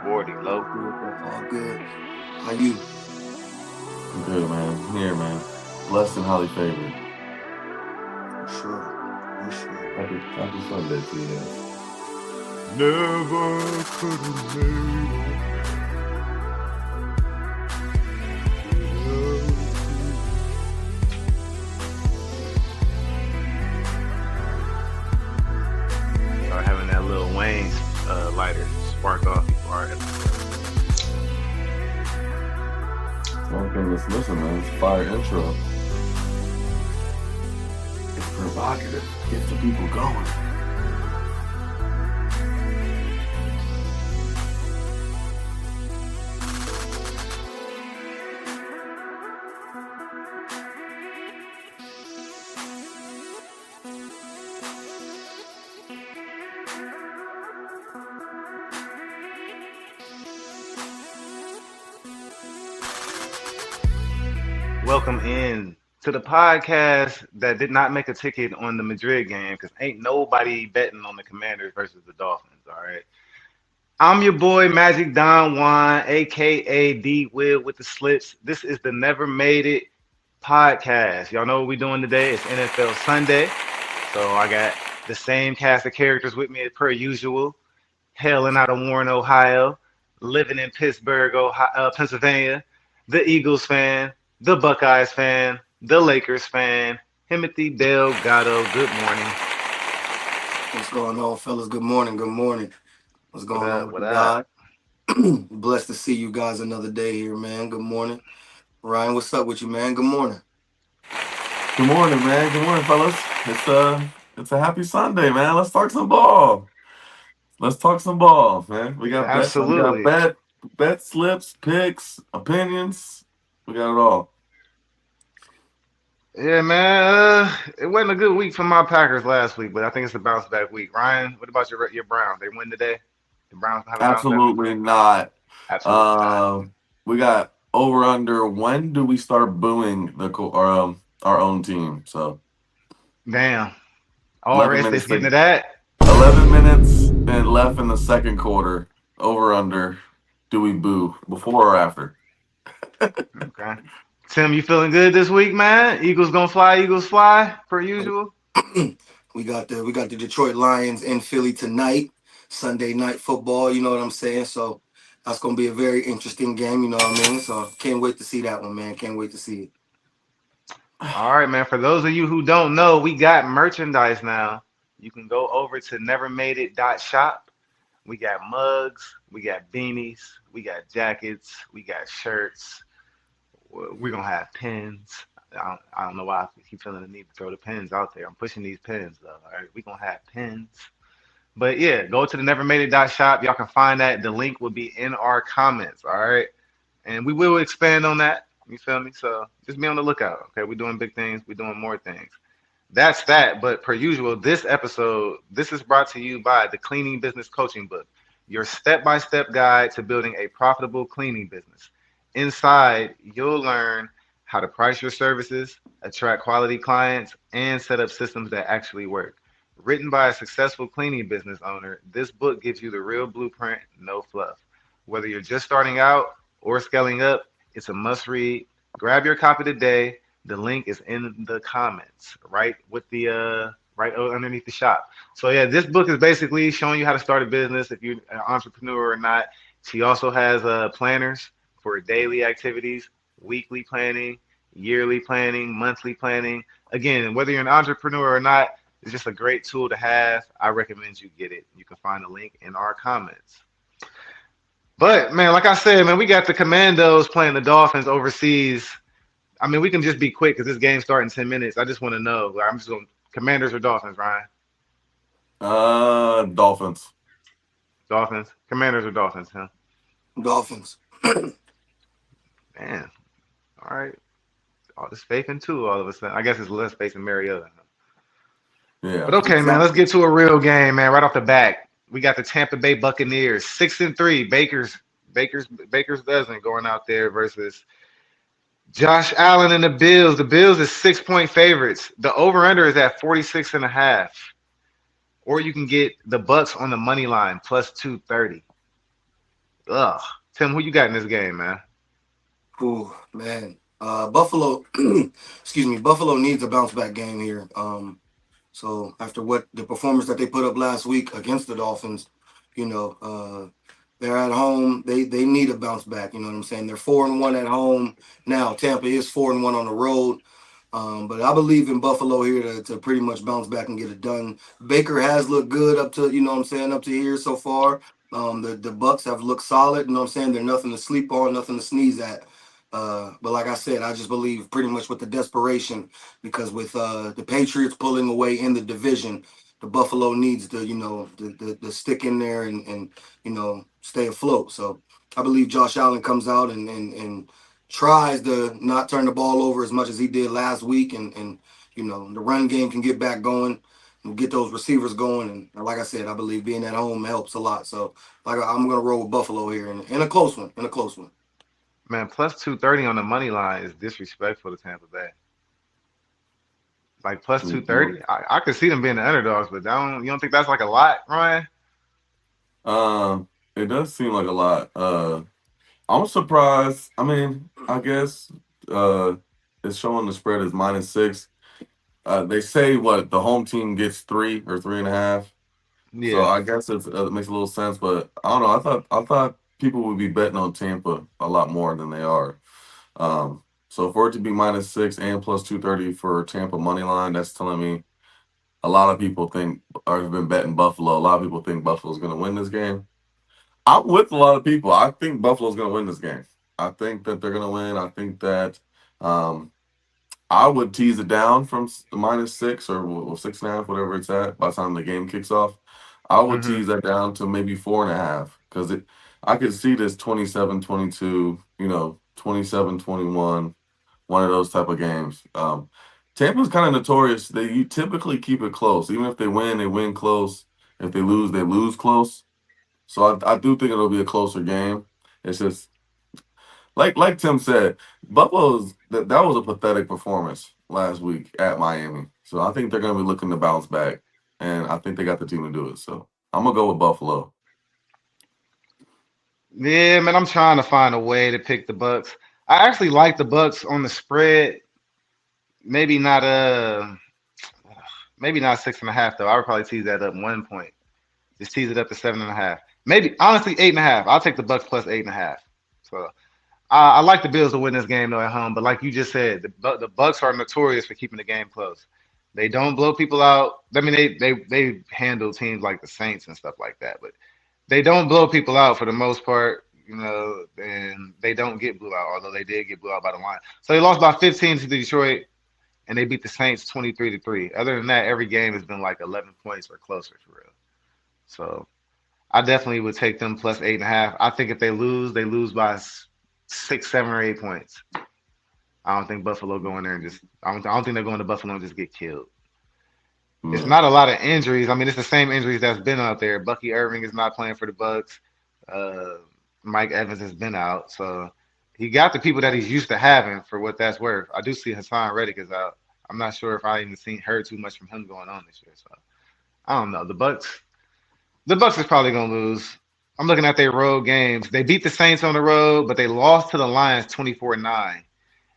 40, low. Good, bro. All good. How you? I'm good, man. I'm here, man. Blessed and highly favored. For sure. For sure. Happy Sunday to you guys. Never could have made Start having that Lil Wayne lighter spark off before our episode. One thing, listen, man. It's a fire intro. It's provocative. Gets the people going. Welcome in to the podcast that did not make a ticket on the Madrid game because ain't nobody betting on the Commanders versus the Dolphins. All right. I'm your boy Magic Don Juan, aka D Will with the slips. This is the Never Made It podcast. Y'all know what we're doing today. It's NFL Sunday. So I got the same cast of characters with me as per usual. Hailing out of Warren, Ohio, living in Pittsburgh, Pennsylvania, the Eagles fan, the Buckeyes fan, the Lakers fan, Timothy Delgado. Good morning. What's going on, fellas? Good morning. Good morning. What's going on What with up? God? Blessed to see you guys another day here, man. Good morning. Ryan, what's up with you, man? Good morning. Good morning, man. Good morning, fellas. It's a happy Sunday, man. Let's talk some ball. Let's talk some ball, man. We got Absolutely. bet slips, picks, opinions. We got it all. Yeah, man. It wasn't a good week for my Packers last week, but I think it's a bounce back week. Ryan, what about your Browns? They win today? The Browns have a bounce back week? Absolutely not. Absolutely not. We got over under. When do we start booing our own team? So Damn. 11 Already minutes. getting to that. 11 minutes and left in the second quarter. Over under. Do we boo before or after? Okay. Tim, you feeling good this week, man? Eagles gonna fly, Eagles fly, per usual. we got the Detroit Lions in Philly tonight. Sunday night football, you know what I'm saying? So that's gonna be a very interesting game, you know what I mean? So can't wait to see that one, man. Can't wait to see it. All right, man. For those of you who don't know, we got merchandise now. You can go over to nevermadeit.shop. We got mugs, we got beanies, we got jackets, we got shirts. We're gonna have pins. I don't know why I keep feeling the need to throw the pins out there. I'm pushing these pins though. All right, we're gonna have pins. But yeah, go to the nevermadeit.shop. Y'all can find that. The link will be in our comments. All right. And we will expand on that. You feel me? So just be on the lookout. Okay. We're doing big things. We're doing more things. That's that. But per usual, this episode, this is brought to you by the Cleaning Business Coaching Book, your step-by-step guide to building a profitable cleaning business. Inside, you'll learn how to price your services, attract quality clients, and set up systems that actually work. Written by a successful cleaning business owner, this book gives you the real blueprint, no fluff. Whether you're just starting out or scaling up, it's a must read. Grab your copy today. The link is in the comments, right with the right underneath the shop. So yeah, this book is basically showing you how to start a business if you're an entrepreneur or not. She also has planners for daily activities, weekly planning, yearly planning, monthly planning. Again, whether you're an entrepreneur or not, it's just a great tool to have. I recommend you get it. You can find the link in our comments. But man, like I said, man, we got the Commandos playing the Dolphins overseas. I mean, we can just be quick because this game starts in 10 minutes. I just want to know. I'm just going Commanders or Dolphins, Ryan? Dolphins. Dolphins. Commanders or Dolphins, huh? Dolphins. Man. All right. All this faith in two all of a sudden. I guess it's less faith in Mariota. Yeah. But okay, man, let's get to a real game, man. Right off the bat, we got the Tampa Bay Buccaneers, 6-3. Baker's dozen going out there versus Josh Allen and the Bills. The Bills is 6-point favorites. The over/under is at 46.5. Or you can get the Bucks on the money line plus 230. Ugh. Tim, who you got in this game, man? Ooh, man. Buffalo, excuse me. Buffalo needs a bounce back game here. So after what the performance that they put up last week against the Dolphins, they're at home. They need a bounce back. You know what I'm saying? They're 4-1 at home now. Tampa is 4-1 on the road. But I believe in Buffalo here to pretty much bounce back and get it done. Baker has looked good up to, up to here so far. The Bucks have looked solid, you know what I'm saying? They're nothing to sleep on, nothing to sneeze at. But like I said, I just believe pretty much with the desperation, because with the Patriots pulling away in the division, the Buffalo needs to, the stick in there and stay afloat. So I believe Josh Allen comes out and tries to not turn the ball over as much as he did last week, and the run game can get back going and get those receivers going. And like I said, I believe being at home helps a lot. So like I'm gonna roll with Buffalo here in a close one. In a close one. Man, plus 230 on the money line is disrespectful to Tampa Bay. Like plus Mhm. 230, I could see them being the underdogs, but you don't think that's like a lot, Ryan? It does seem like a lot. I'm surprised. I mean, I guess it's showing the spread is -6. They say what the home team gets 3 or 3.5. So Yeah. I guess it makes a little sense, but I don't know. I thought people would be betting on Tampa a lot more than they are. So for it to be -6 and plus 230 for Tampa money line, that's telling me a lot of people think or have been betting Buffalo. A lot of people think Buffalo's going to win this game. I'm with a lot of people. I think Buffalo's going to win this game. I think that they're going to win. I think that um, I would tease it down from -6 or 6.5, whatever it's at by the time the game kicks off. I would Hmm. tease that down to maybe 4.5 because I could see this 27-22, 27-21, one of those type of games. Tampa's kind of notorious. You typically keep it close. Even if they win close. If they lose close. So I do think it'll be a closer game. It's just like Tim said, Buffalo's that was a pathetic performance last week at Miami. So I think they're going to be looking to bounce back, and I think they got the team to do it. So I'm gonna go with Buffalo. Yeah, man, I'm trying to find a way to pick the Bucks. I actually like the Bucks on the spread. Maybe not maybe not 6.5 though. I would probably tease that up 1 point. Just tease it up to 7.5. Maybe honestly 8.5. I'll take the Bucks plus 8.5. So I like the Bills to win this game though at home, but like you just said, the Bucks are notorious for keeping the game close. They don't blow people out. I mean, they handle teams like the Saints and stuff like that, but they don't blow people out for the most part. And they don't get blew out, although they did get blew out by the line. So they lost by 15 to Detroit, and they beat the Saints 23-3. Other than that, every game has been like 11 points or closer for real. So I definitely would take them plus 8.5. I think if they lose by 6, 7, or 8 points. I don't think Buffalo go in there and just. I don't think they're going to Buffalo and just get killed. It's Yeah. not a lot of injuries. I mean, it's the same injuries that's been out there. Bucky Irving is not playing for the Bucks. Uh, Mike Evans has been out, so he got the people that he's used to having for what that's worth. I do see Hassan Reddick is out. I'm not sure if I even heard too much from him going on this year. So I don't know. The Bucks is probably gonna lose. I'm looking at their road games. They beat the Saints on the road, but they lost to the Lions 24-9.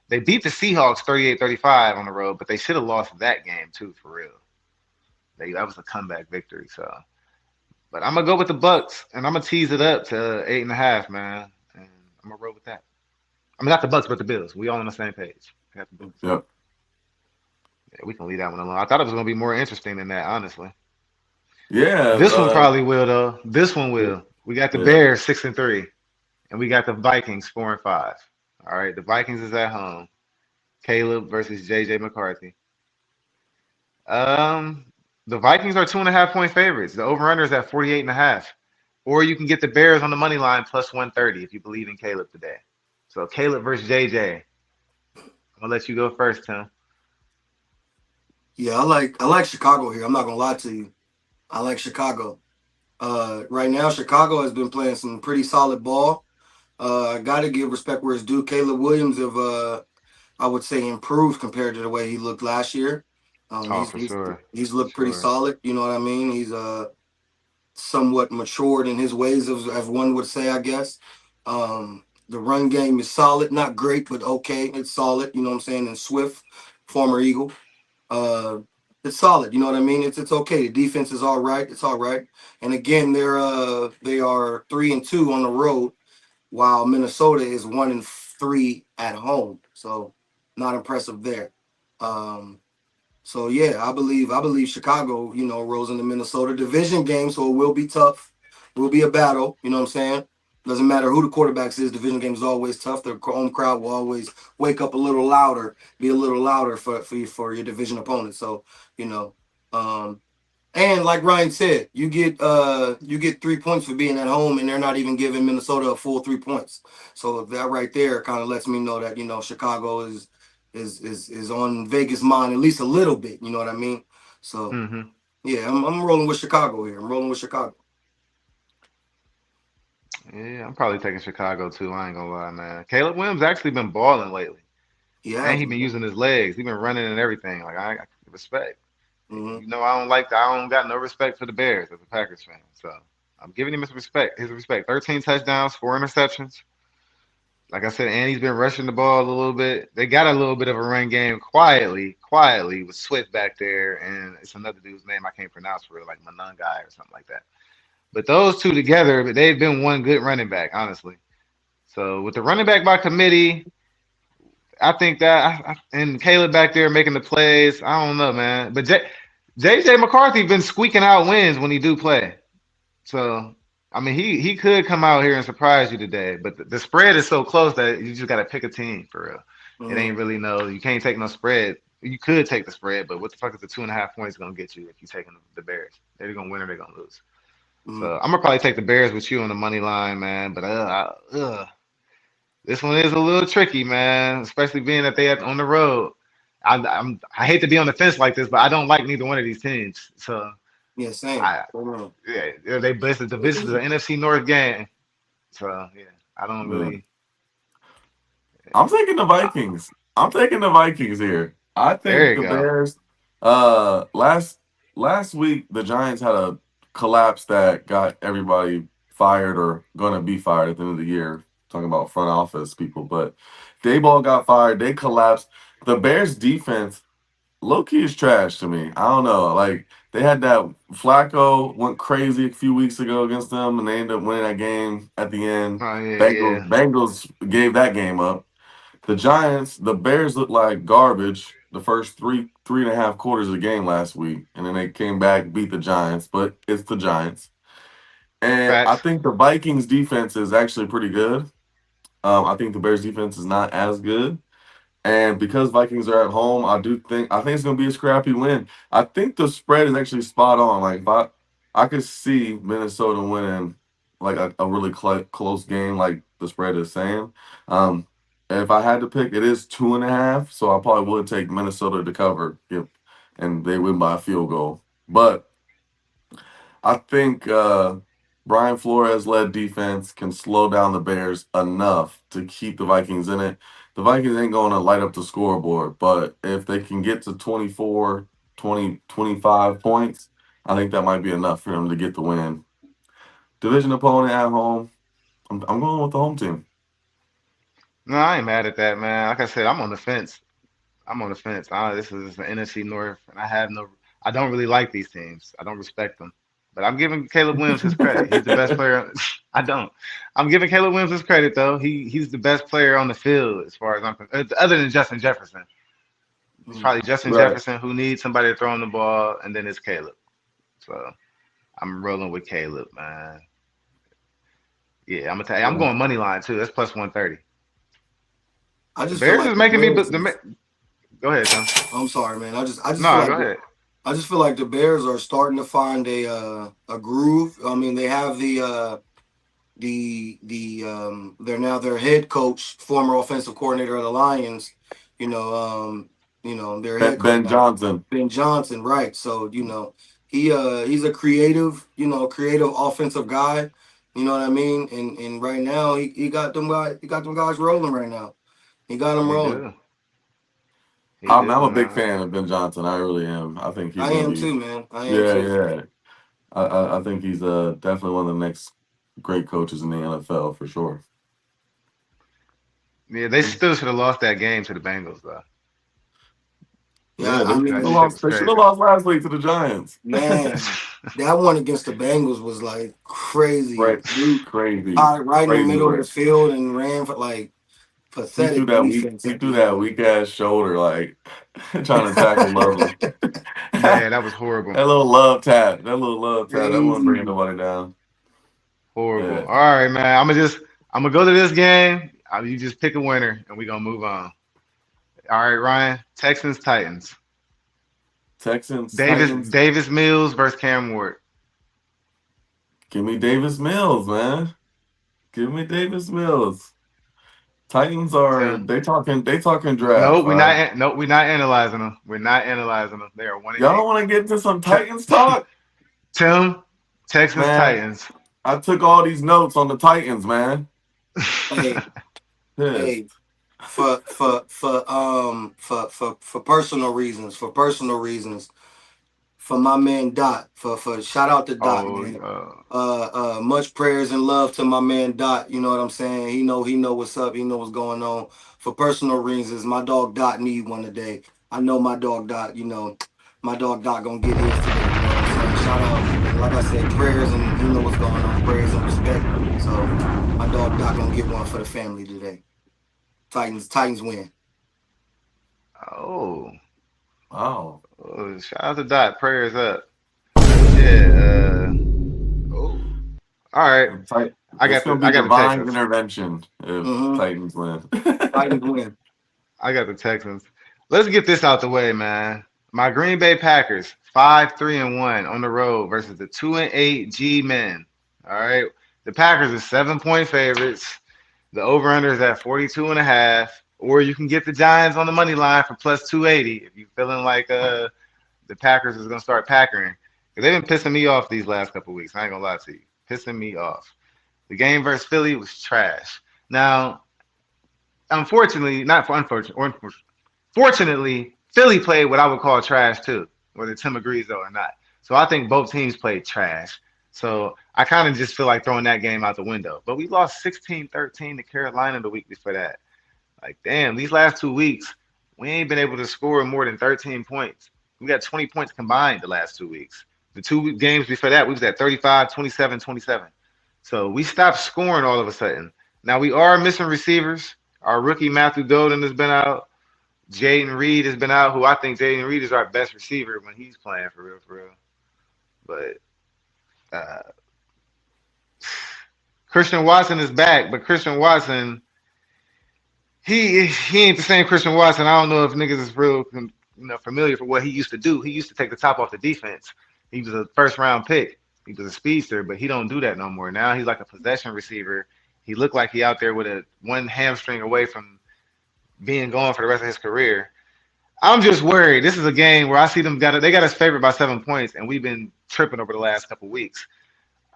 They beat the Seahawks 38-35 on the road, but they should have lost that game too, for real. That was a comeback victory. So, but I'm gonna go with the Bucks, and I'm gonna tease it up to 8.5, man. And I'm gonna roll with that. I mean, not the Bucks, but the Bills. We all on the same page. I got the Bills. Yep. Yeah, we can leave that one alone. I thought it was gonna be more interesting than that, honestly. Yeah. This one probably will, though. This one Yeah. will. We got the Yeah. Bears 6-3, and we got the Vikings 4-5. All right, the Vikings is at home. Caleb versus JJ McCarthy. Um, the Vikings are 2.5 point favorites. The over under is at 48.5. Or you can get the Bears on the money line plus 130 if you believe in Caleb today. So Caleb versus JJ. I'm gonna let you go first, Tim. Yeah, I like Chicago here. I'm not gonna lie to you. I like Chicago. Right now, Chicago has been playing some pretty solid ball. I got to give respect where it's due. Caleb Williams have, I would say, improved compared to the way he looked last year. Oh, He's for he's sure, he's for looked pretty sure. solid. You know what I mean? He's somewhat matured in his ways, as one would say, I guess. The run game is solid, not great, but okay. It's solid, you know what I'm saying? And Swift, former Eagle, uh, it's solid, you know what I mean? It's okay. The defense is all right. It's all right. And again, they are 3-2 on the road, while Minnesota is 1-3 at home. So not impressive there. So yeah, I believe Chicago, rolls into Minnesota division game, so it will be tough. Will be a battle, you know what I'm saying? Doesn't matter who the quarterbacks is, division game is always tough. The home crowd will always wake up a little louder, be a little louder for your division opponent. So, you know, um and like Ryan said, you get 3 points for being at home, and they're not even giving Minnesota a full 3 points. So that right there kind of lets me know that Chicago is on Vegas' mind at least a little bit. You know what I mean? So Mm-hmm. yeah, I'm rolling with Chicago here. I'm rolling with Chicago. Yeah, I'm probably taking Chicago too. I ain't gonna lie, man. Caleb Williams actually been balling lately, He and has. he been using his legs. He been running and everything. Like I respect. Mm-hmm. You know, I don't got no respect for the Bears as a Packers fan. So I'm giving him his respect. His respect. 13 touchdowns, 4 interceptions. Like I said, and he's been rushing the ball a little bit. They got a little bit of a run game quietly with Swift back there, and it's another dude's name I can't pronounce for real, like Manungai or something like that. But those two together, they've been one good running back, honestly. So with the running back by committee, I think that and Caleb back there making the plays. I don't know, man. But JJ McCarthy been squeaking out wins when he do play. So I mean, he could come out here and surprise you today. But the spread is so close that you just got to pick a team for real. It Mm-hmm. ain't really no. You can't take no spread. You could take the spread, but what the fuck is the 2.5 points gonna get you if you taking the Bears? They're gonna win or they're gonna lose. Mm-hmm. So I'm gonna probably take the Bears with you on the money line, man. But this one is a little tricky, man, especially being that they are on the road. I hate to be on the fence like this, but I don't like neither one of these teams. So Yeah, same. I yeah, this is an NFC North game. So yeah, I don't Yeah. really. I'm taking the Vikings. I'm taking the Vikings here. I There think you the go. Bears. Last week the Giants had a collapse that got everybody fired or gonna be fired at the end of the year. Talking about front office people, but Dayball got fired. They collapsed. The Bears defense low key is trash to me. I don't know. Like they had that Flacco went crazy a few weeks ago against them, and they ended up winning that game at the end. Oh yeah, Bengals yeah. Bengals gave that game up. The Giants, the Bears looked like garbage the first three and a half quarters of the game last week, and then they came back beat the Giants. But it's the Giants, and I Facts. think the Vikings defense is actually pretty good. I think the Bears defense is not as good. And because Vikings are at home, I think it's gonna be a scrappy win. I think the spread is actually spot on. Like, if I could see Minnesota winning like a really close game, like the spread is saying. Um, and if I had to pick, it is 2.5, so I probably would take Minnesota to cover if and they win by a field goal. But I think Brian Flores led defense can slow down the Bears enough to keep the Vikings in it. The Vikings ain't going to light up the scoreboard, but if they can get to 24, 20, 25 points, I think that might be enough for them to get the win. Division opponent at home. I'm going with the home team. No, I ain't mad at that, man. Like I said, I'm on the fence. I'm on the fence. This is the NFC North, and I don't really like these teams. I don't respect them. But I'm giving Caleb Williams his credit. He's the best player. I don't. I'm giving Caleb Williams his credit though. He's the best player on the field as far as I'm concerned, other than Justin Jefferson. It's Mm-hmm. probably Justin Right. Jefferson who needs somebody to throw him the ball, and then it's Caleb. So I'm rolling with Caleb, man. Yeah, I'm gonna tell you, I'm Yeah. going money line too. That's plus 130. I The just feel Bears like is the making me. Bears Go ahead, Tom. I'm sorry, man. I just feel No, go like ahead. I just feel like the Bears are starting to find a groove. I mean, they have they're now their head coach, former offensive coordinator of the Lions. You know, their head coach Ben Johnson. Ben Johnson, right? So he's a creative offensive guy. You know what I mean? And right now he got them guys rolling right now. He got them He rolling. do. He I'm do. a big Nah. fan of Ben Johnson. I really am. I think he's I gonna am be. too, man. I am Yeah, too. yeah. I think he's definitely one of the next great coaches in the NFL for sure. Yeah, they still should have lost that game to the Bengals though. Yeah, Yeah, I they should That have mean, shit lost. was They should have crazy. lost last week to the Giants. man, that one against the Bengals was like crazy. Right, Dude, crazy, right in the crazy middle of the work. field and ran for like He threw pathetic that weak. defense He at the threw that end. weak ass shoulder, like trying to tackle Lovely. Yeah, that was That horrible. little love tap. That little love tap. That wasn't bringing Crazy. nobody down. Horrible. Yeah. All right, man. I'm gonna go to this game. You just pick a winner, and we gonna move on. All right, Ryan. Texans Titans. Texans, Davis Titans. Davis Mills versus Cam Ward. Give me Davis Mills, man. Give me Davis Mills. Titans are Tim. they talking No, draft, we're right? not. No, we're not analyzing them. We're not analyzing them. They are one and Y'all don't eight. want to get into some T- Titans talk? Tim. Texans Man, Titans. I took all these notes on the Titans, man. Hey, Pissed. hey, for personal reasons, for my man Dot, for shout out to Dot, Oh, man. Much prayers and love to my man Dot. You know what I'm saying? He know what's up. He know what's going on. For personal reasons, my dog Dot need one today. I know my dog Dot. My dog Dot gonna get his today. You know what I'm saying? Shout out and like I said, prayers and he know what's going on. Prayers and respect. So my dog Dot gonna get one for the family today. Titans win. oh, Wow. oh, shout out to Dot. Prayers up. Yeah. Oh. All right. It's gonna I be got the divine Texans. intervention if Mm-hmm. Titans win. Titans win. I got the Texans. Let's get this out the way, man. My Green Bay Packers, 5-3-1 on the road versus the 2-8 G Men. All right. The Packers are 7-point favorites. The over-under is at 42 and a half. Or you can get the Giants on the money line for plus 280 if you're feeling like the Packers is gonna start packering. Because they've been pissing me off these last couple weeks. I ain't gonna lie to you. Pissing me off. The game versus Philly was trash. Now, unfortunately, not for unfortunately, or fortunately, Philly played what I would call trash too, whether Tim agrees though or not. So I think both teams played trash. So I kind of just feel like throwing that game out the window. But we lost 16-13 to Carolina the week before that. Like, damn, these last 2 weeks, we ain't been able to score more than 13 points. We got 20 points combined the last 2 weeks. The two games before that, we was at 35, 27, 27. So we stopped scoring all of a sudden. Now we are missing receivers. Our rookie Matthew Golden has been out. Jaden Reed has been out, who I think Jaden Reed is our best receiver when he's playing for real, for real. But uh, Christian Watson is back, but Christian Watson, he ain't the same Christian Watson. I don't know if niggas is real, familiar for what he used to do. He used to take the top off the defense. He was a first round pick. He was a speedster, but he don't do that no more. Now he's like a possession receiver. He looked like he out there with a one hamstring away from being gone for the rest of his career. I'm just worried. This is a game where I see they got us favored by 7 points, and we've been tripping over the last couple weeks.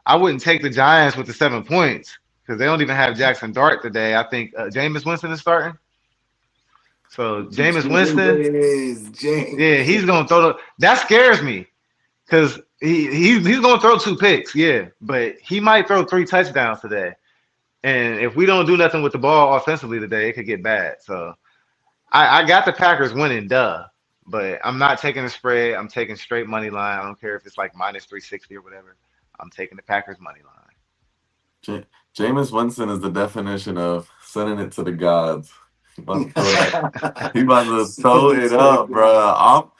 I wouldn't take the Giants with the 7 points because they don't even have Jackson Dart today. I think Jameis Winston is starting. So Jameis Winston, yeah, James. he's gonna throw that scares me because he's gonna throw 2 picks, yeah, but he might throw 3 touchdowns today. And if we don't do nothing with the ball offensively today, it could get bad. So I got the Packers winning, duh. But I'm not taking the spread. I'm taking straight money line. I don't care if it's like minus 360 or whatever. I'm taking the Packers money line. Jameis Winston is the definition of sending it to the gods. He about to throw it up, bro.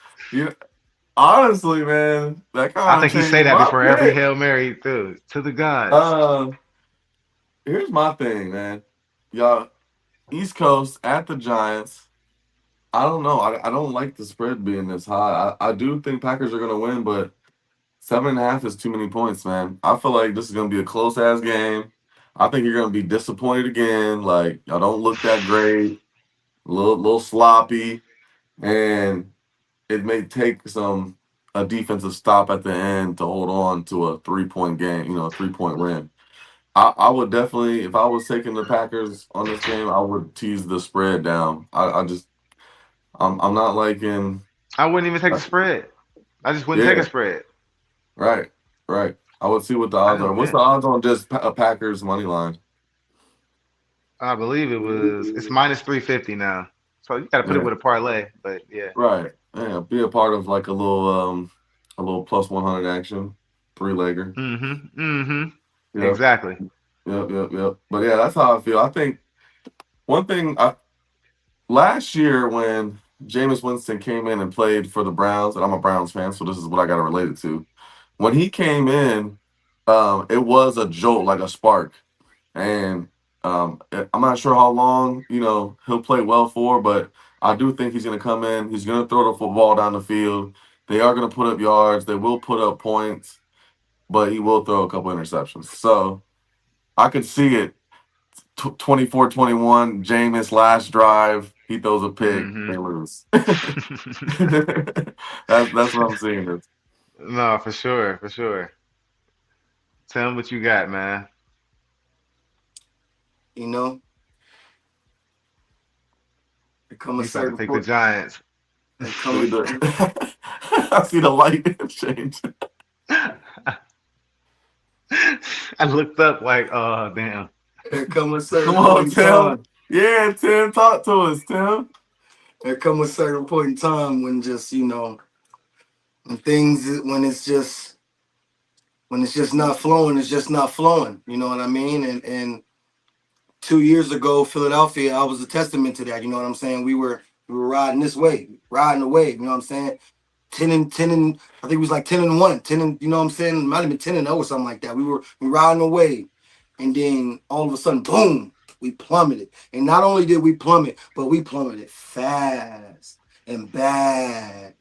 Honestly, man, that I kind of think he changed say that my before every pick. Hail Mary through to the gods. Here's my thing, man. Y'all, East Coast at the Giants. I don't know. I don't like the spread being this high. I do think Packers are gonna win, but 7.5 is too many points, man. I feel like this is gonna be a close ass game. I think you're gonna be disappointed again. Like y'all don't look that great, little sloppy, and it may take a defensive stop at the end to hold on to a 3 point game, a 3 point win. I would definitely, if I was taking the Packers on this game, I would tease the spread down. I'm not liking. I wouldn't even take the spread. I just wouldn't take a Yeah, spread. right. Right. I would see what the I odds know, are. What's man. the odds on just a Packers money line? I believe it's minus 350 now. So you got to put it Yeah. with a parlay, but yeah. Right. Yeah. Be a part of like a little plus 100 action, 3-legger. Mm-hmm. Mm-hmm. Yep. Exactly. Yep. But yeah, that's how I feel. I think one thing last year when Jameis Winston came in and played for the Browns, and I'm a Browns fan, so this is what I got to relate it to. When he came in, it was a jolt, like a spark. And I'm not sure how long, he'll play well for, but I do think he's going to come in. He's going to throw the football down the field. They are going to put up yards. They will put up points, but he will throw a couple interceptions. So I could see it. 24-21, Jameis last drive, he throws a pick, Mm-hmm. they lose. That's what I'm seeing. It. No, for sure, for sure. Tell him what you got, man. You know, there come a He's about to certain take the point. Giants. There See come the, I see the light change. I looked up like, oh damn. there come a Come certain on, point in Tim. time. Yeah, Tim, talk to us, Tim. There come a certain point in time when just when things when it's just not flowing, it's just not flowing. You know what I mean? And 2 years ago, Philadelphia, I was a testament to that. You know what I'm saying? We were riding this wave, riding the wave. You know what I'm saying? 10 and I think it was like 10-1, 10 and you know what I'm saying? It might have been 10-0 or something like that. We riding the wave, and then all of a sudden, boom, we plummeted. And not only did we plummet, but we plummeted fast and bad.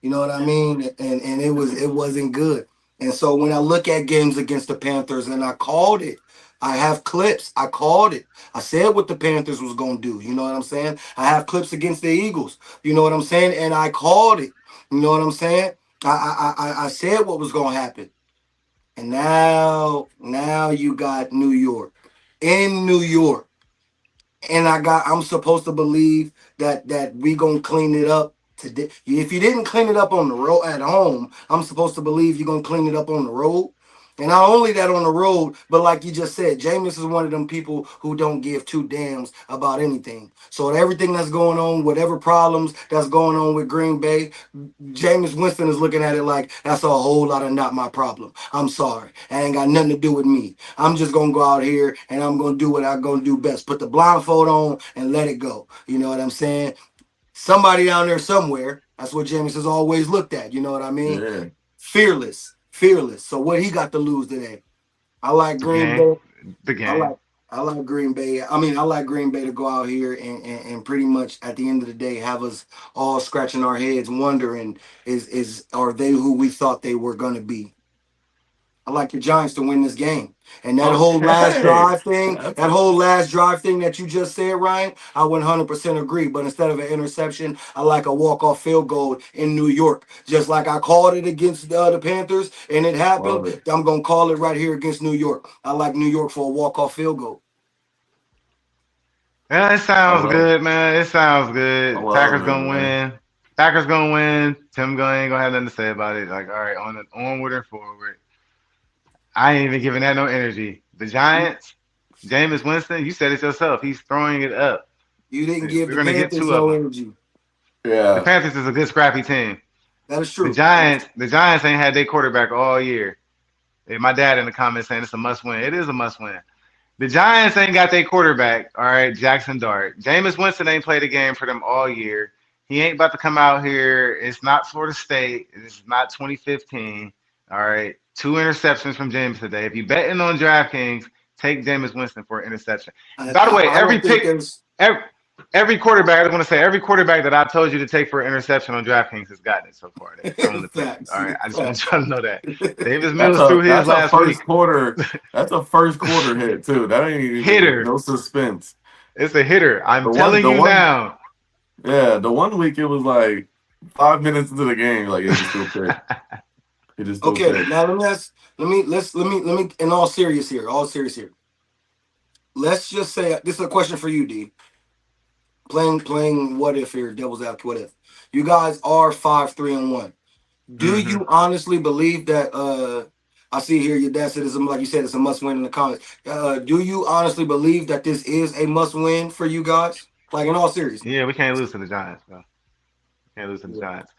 You know what I mean? And it wasn't good. And so when I look at games against the Panthers, and I called it. I have clips. I called it. I said what the Panthers was gonna do. You know what I'm saying? I have clips against the Eagles. You know what I'm saying? And I called it. You know what I'm saying? I said what was gonna happen. And now you got New York. In New York. And I'm supposed to believe that we gonna clean it up today. If you didn't clean it up on the road at home, I'm supposed to believe you're gonna clean it up on the road. And not only that on the road, but like you just said, Jameis is one of them people who don't give two damns about anything. So everything that's going on, whatever problems that's going on with Green Bay, Jameis Winston is looking at it like that's a whole lot of not my problem. I'm sorry. It ain't got nothing to do with me. I'm just gonna go out here and I'm gonna do what I'm gonna do best. Put the blindfold on and let it go. You know what I'm saying? Somebody down there somewhere. That's what Jameis has always looked at. You know what I mean? Yeah. Fearless. Fearless. So what he got to lose today? I like The Green game. Bay. The I game. like I like Green Bay. I like Green Bay to go out here and pretty much at the end of the day have us all scratching our heads wondering is are they who we thought they were gonna be? I like the Giants to win this game. And Okay. that That's whole last drive thing that you just said, Ryan, I 100% agree. But instead of an interception, I like a walk-off field goal in New York. Just like I called it against the Panthers and it happened, love it. I'm going to call it right here against New York. I like New York for a walk-off field goal. Yeah, it I sounds love it. good, man. It sounds I good. love Packers it, gonna man. win. Packers gonna win. Tim gonna ain't gonna have nothing to say about it. Like, all right, onward and forward. I ain't even giving that no energy. The Giants, Jameis Winston, you said it yourself. He's throwing it up. You didn't give We're the gonna get Panthers two of no them. energy. The Yeah. Panthers is a good scrappy team. That is The true. Giants, the Giants ain't had their quarterback all year. My dad in the comments saying it's a must win. It is a must win. The Giants ain't got their quarterback, all right, Jackson Dart. Jameis Winston ain't played a game for them all year. He ain't about to come out here. It's not Florida State. It's not 2015. All right. Two interceptions from James today. If you betting on DraftKings, take Jameis Winston for an interception. By the way, I don't think there's every, every quarterback, I want to say every quarterback that I told you to take for an interception on DraftKings has gotten it so far on the picks. facts. All right. I just want Facts. y'all to know that. Davis That's Mills a threw his that's a last first week. quarter. That's a first quarter hit too. That ain't even Hitter. no suspense. It's a hitter. I'm The one telling the you one now. yeah, the 1 week it was like 5 minutes into the game, like yeah, just still pick. He just still Okay, pick. now let me in all serious here. Let's just say this is a question for you, D. Playing what if here, devil's advocate, what if. You guys are 5-3-1. Do Hmm. you honestly believe that I see here your dad said it's like you said it's a must win in the comments. Do you honestly believe that this is a must win for you guys? Like in all seriousness. Yeah, we can't lose to the Giants, bro. Can't lose to the Giants.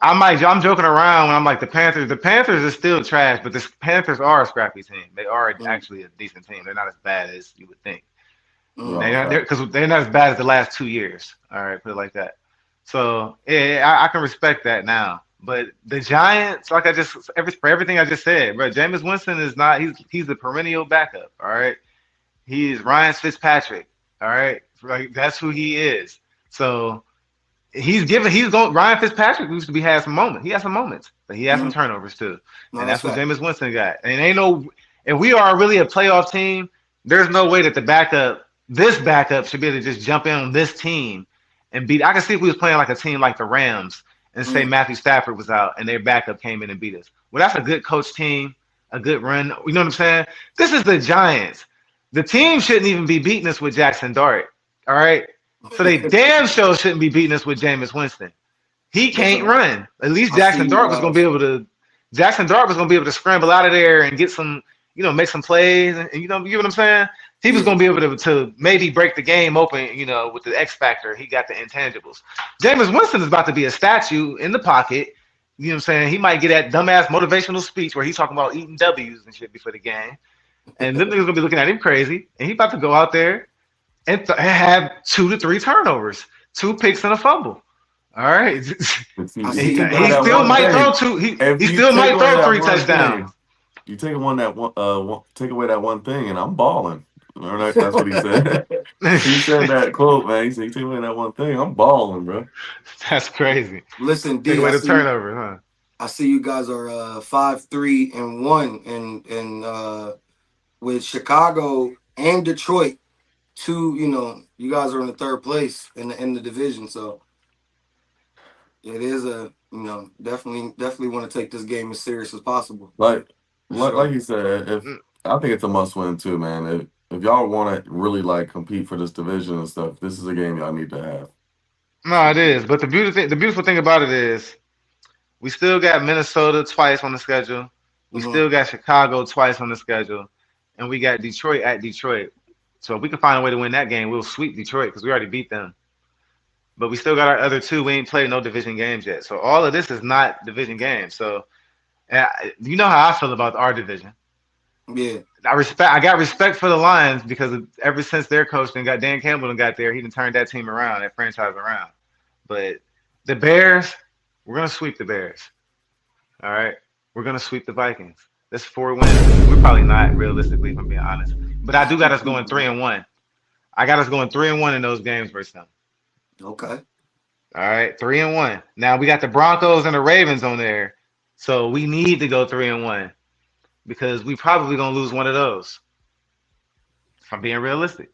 I'm joking around when I'm like the Panthers. The Panthers are still trash, but the Panthers are a scrappy team. They are actually a decent team. They're not as bad as you would think. They're because they're not as bad as the last 2 years. All right, put it like that. So yeah, I can respect that now. But the Giants, like for everything I just said, bro, Jameis Winston is not. He's a perennial backup. All right, he's Ryan Fitzpatrick. All right, like that's who he is. So he's going. Ryan Fitzpatrick used to had some moments. He had some moments, but he had some turnovers too, and that's what Jameis Winston got. And ain't no. If we are really a playoff team, there's no way that this backup should be able to just jump in on this team and beat. I can see if we was playing like a team like the Rams and say Matthew Stafford was out and their backup came in and beat us. Well, that's a good coach team, a good run. You know what I'm saying? This is the Giants. The team shouldn't even be beating us with Jackson Dart. All right. So they damn sure shouldn't be beating us with Jameis Winston. He can't run. At least Jackson Dart was going to be able to scramble out of there and get some, make some plays. And you know what I'm saying? He was going to be able to maybe break the game open, with the X factor. He got the intangibles. Jameis Winston is about to be a statue in the pocket. You know what I'm saying? He might get that dumbass motivational speech where he's talking about eating W's and shit before the game. And them niggas going to be looking at him crazy. And he about to go out there and have 2 to 3 turnovers, 2 picks and a fumble. All right. He still might throw 3 touchdowns. You take away that one thing, and I'm balling. That's what he said. He said that quote, man. He said, "You take away that one thing, I'm balling, bro." That's crazy. Listen, D, take away the turnover, huh? I see you guys are 5-3-1, and with Chicago and Detroit, you guys are in the 3rd place in the division. So it is definitely want to take this game as serious as possible. Like you said, I think it's a must win too, man. If y'all want to really compete for this division and stuff, this is a game y'all need to have. No, it is. But the beautiful thing about it is we still got Minnesota twice on the schedule. We still got Chicago twice on the schedule. And we got Detroit at Detroit. So if we can find a way to win that game, we'll sweep Detroit because we already beat them. But we still got our other 2. We ain't played no division games yet. So all of this is not division games. So you know how I feel about our division. Yeah. I got respect for the Lions because ever since their coach and got Dan Campbell got there, he done turned that team around, that franchise around. But the Bears, we're gonna sweep the Bears. All right, we're gonna sweep the Vikings. That's 4 wins. We're probably not realistically, if I'm being honest. But I do got us going 3-1. I got us going 3-1 in those games versus them. Okay. All right, 3-1. Now we got the Broncos and the Ravens on there, so we need to go 3-1. Because we probably gonna lose one of those. If I'm being realistic,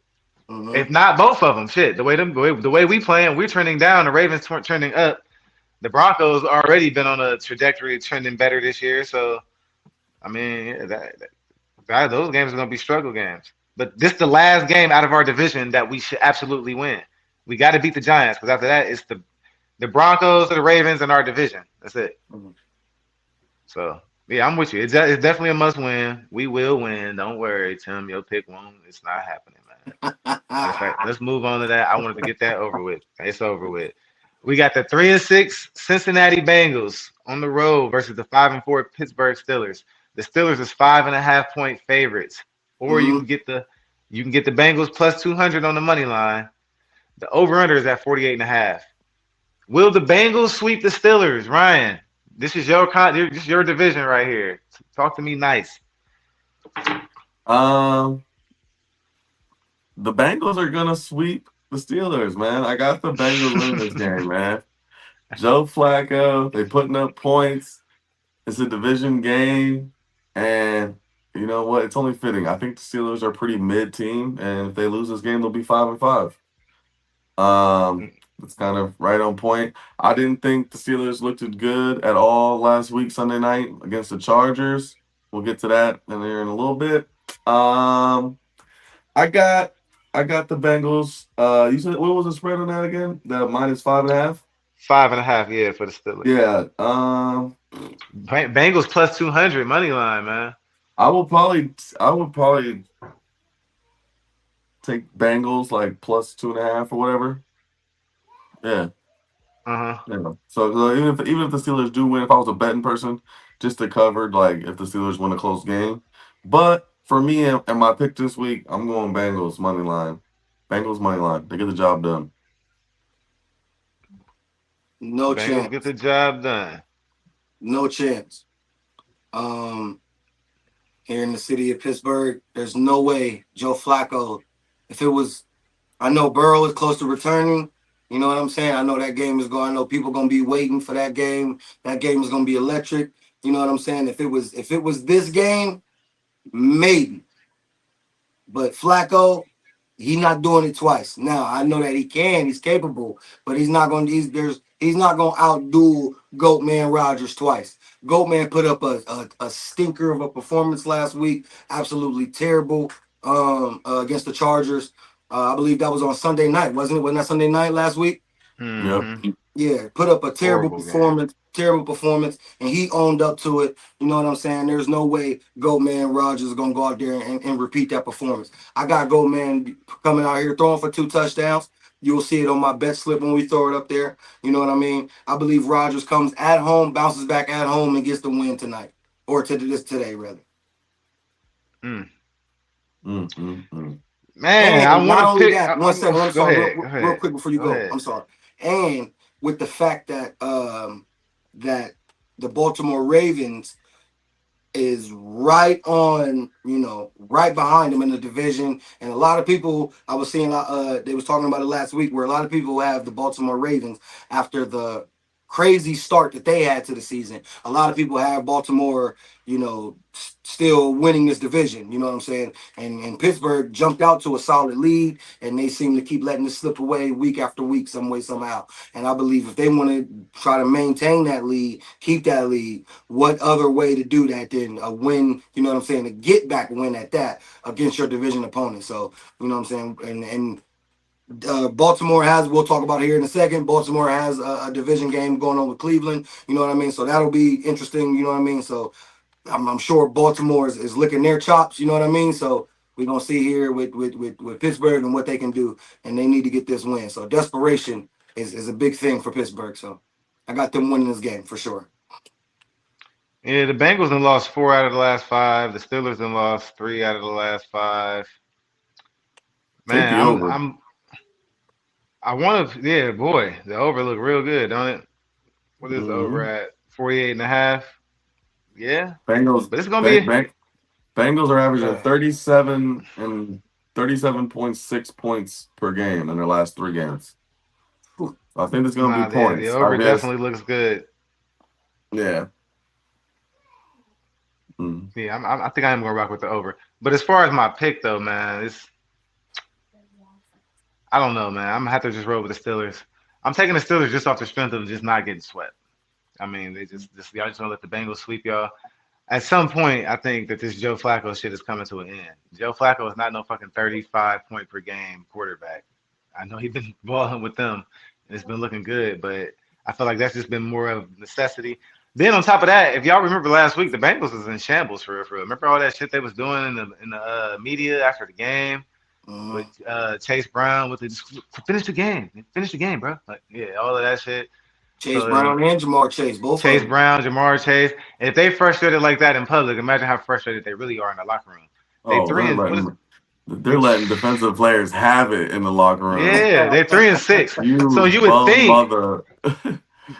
if not both of them, shit. The way we playing, we're trending down. The Ravens trending up. The Broncos already been on a trajectory of trending better this year. So, I mean, those games are gonna be struggle games. But this the last game out of our division that we should absolutely win. We got to beat the Giants because after that it's the Broncos, the Ravens, and our division. That's it. So. Yeah, I'm with you. It's definitely a must win. We will win. Don't worry, Tim. Your pick won't. It's not happening, man. In fact, let's move on to that. I wanted to get that over with. It's over with. We got the 3-6 Cincinnati Bengals on the road versus the 5-4 Pittsburgh Steelers. The Steelers is 5.5-point favorites, or you can get the Bengals plus 200 on the money line. The over/under is at 48.5. Will the Bengals sweep the Steelers, Ryan? This is your division right here. Talk to me nice. The Bengals are gonna sweep the Steelers, man. I got the Bengals winning this game, man. Joe Flacco, they putting up points. It's a division game, and you know what? It's only fitting. I think the Steelers are a pretty mid team, and if they lose this game, they'll be 5-5. It's kind of right on point. I didn't think the Steelers looked good at all last week, Sunday night, against the Chargers. We'll get to that in a little bit. I got the Bengals. You said what was the spread on that again? The minus 5.5? 5.5, yeah, for the Steelers. Yeah. Bengals plus 200 money line, man. I would probably take Bengals like plus 2.5 or whatever. Yeah. Uh-huh. Yeah. So even if the Steelers do win, if I was a betting person, just to cover like if the Steelers win a close game. But for me and my pick this week, I'm going Bengals money line. Bengals money line. They get the job done. No Bengals get chance. the job done. No chance. Um, Here in the city of Pittsburgh, there's no way Joe Flacco. If it was, I know Burrow is close to returning. You know what I'm saying? I know that game is going. I know people gonna be waiting for that game. That game is gonna be electric. You know what I'm saying? If it was this game, maybe. But Flacco, he's not doing it twice. Now I know that he can, he's capable, but he's not gonna outdo Goatman Rogers twice. Goatman put up a stinker of a performance last week, absolutely terrible against the Chargers. I believe that was on Sunday night, wasn't it? Wasn't that Sunday night last week? Yep. Mm-hmm. Yeah, put up a Horrible game. terrible performance, and he owned up to it. You know what I'm saying? There's no way Goatman Rogers is gonna go out there and repeat that performance. I got Goatman coming out here throwing for 2 touchdowns. You'll see it on my bet slip when we throw it up there. You know what I mean? I believe Rogers comes at home, bounces back at home, and gets the win tonight, or today rather. Mm. Mm. Man, I And want not to only pick. that, one second, I'm Go sorry, ahead. Go real ahead. quick before you Go go. ahead. I'm sorry. And with the fact that that the Baltimore Ravens is right on, right behind them in the division. And a lot of people, I was seeing, they was talking about it last week, where a lot of people have the Baltimore Ravens after the crazy start that they had to the season. A lot of people have Baltimore, still winning this division. You know what I'm saying? And Pittsburgh jumped out to a solid lead, and they seem to keep letting it slip away week after week, some way, somehow. And I believe if they want to try to maintain that lead, keep that lead, what other way to do that than a win, you know what I'm saying, to get back a win at that against your division opponent. So, you know what I'm saying? And Baltimore has, we'll talk about it here in a second. Baltimore has a division game going on with Cleveland. You know what I mean? So that'll be interesting. You know what I mean? So I'm sure Baltimore is licking their chops. You know what I mean? So we're going to see here with Pittsburgh and what they can do. And they need to get this win. So desperation is a big thing for Pittsburgh. So I got them winning this game for sure. Yeah, the Bengals have lost 4 out of the last 5. The Steelers have lost 3 out of the last 5. Take Man, the over. I want to. Yeah, boy, the over look real good, don't it? What is the over Mm-hmm. at? 48.5. Yeah, Bengals but it's gonna bang, be. bang, Bengals are averaging Uh, 37 and 37.6 points per game in their last 3 games. Whew. I think it's going to nah, be the points. I over guess. definitely looks good. Yeah. Mm. Yeah, I think I am gonna rock with the over. But as far as my pick though, man, I don't know, man. I'm gonna have to just roll with the Steelers. I'm taking the Steelers just off the strength of just not getting swept. I mean, they just y'all just gonna let the Bengals sweep y'all. At some point, I think that this Joe Flacco shit is coming to an end. Joe Flacco is not no fucking 35 point per game quarterback. I know he's been balling with them and it's been looking good, but I feel like that's just been more of necessity. Then on top of that, if y'all remember last week, the Bengals was in shambles for real, for real. Remember all that shit they was doing in the media after the game with Mhm. Chase Brown with the finish the game, bro. Like yeah, all of that shit. Chase So Brown and Jamar Chase, both of Chase them. Brown, Jamar Chase. If they frustrated like that in public, imagine how frustrated they really are in the locker room. They Oh, three they're and what is letting defensive players have it in the locker room. yeah, they 3-6. So You bum mother.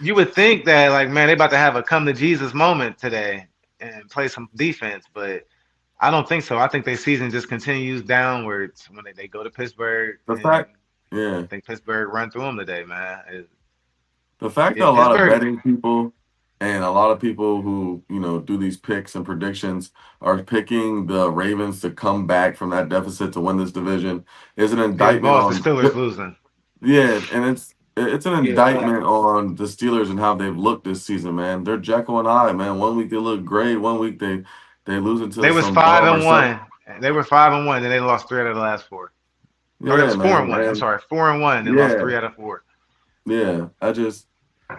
you would think that like man, they about to have a come to Jesus moment today and play some defense, but I don't think so. I think their season just continues downwards when they go to Pittsburgh The and fact, yeah, I think Pittsburgh run through them today, man. the fact Yeah, that a lot of Pittsburgh. betting people and a lot of people who do these picks and predictions are picking the Ravens to come back from that deficit to win this division is an Yeah, indictment boss, the on. Steelers losing. Yeah, and it's an Yeah, fact. indictment on the Steelers and how they've looked this season, man. They're Jekyll and Hyde, man. One week they look great, one week they lose They into was some five bum or and something. one. They were 5-1. Then they lost 3 out of the last 4. Or that Yeah, was four man, and one. I'm and sorry, 4-1. Then lost yeah, 3 out of 4. yeah.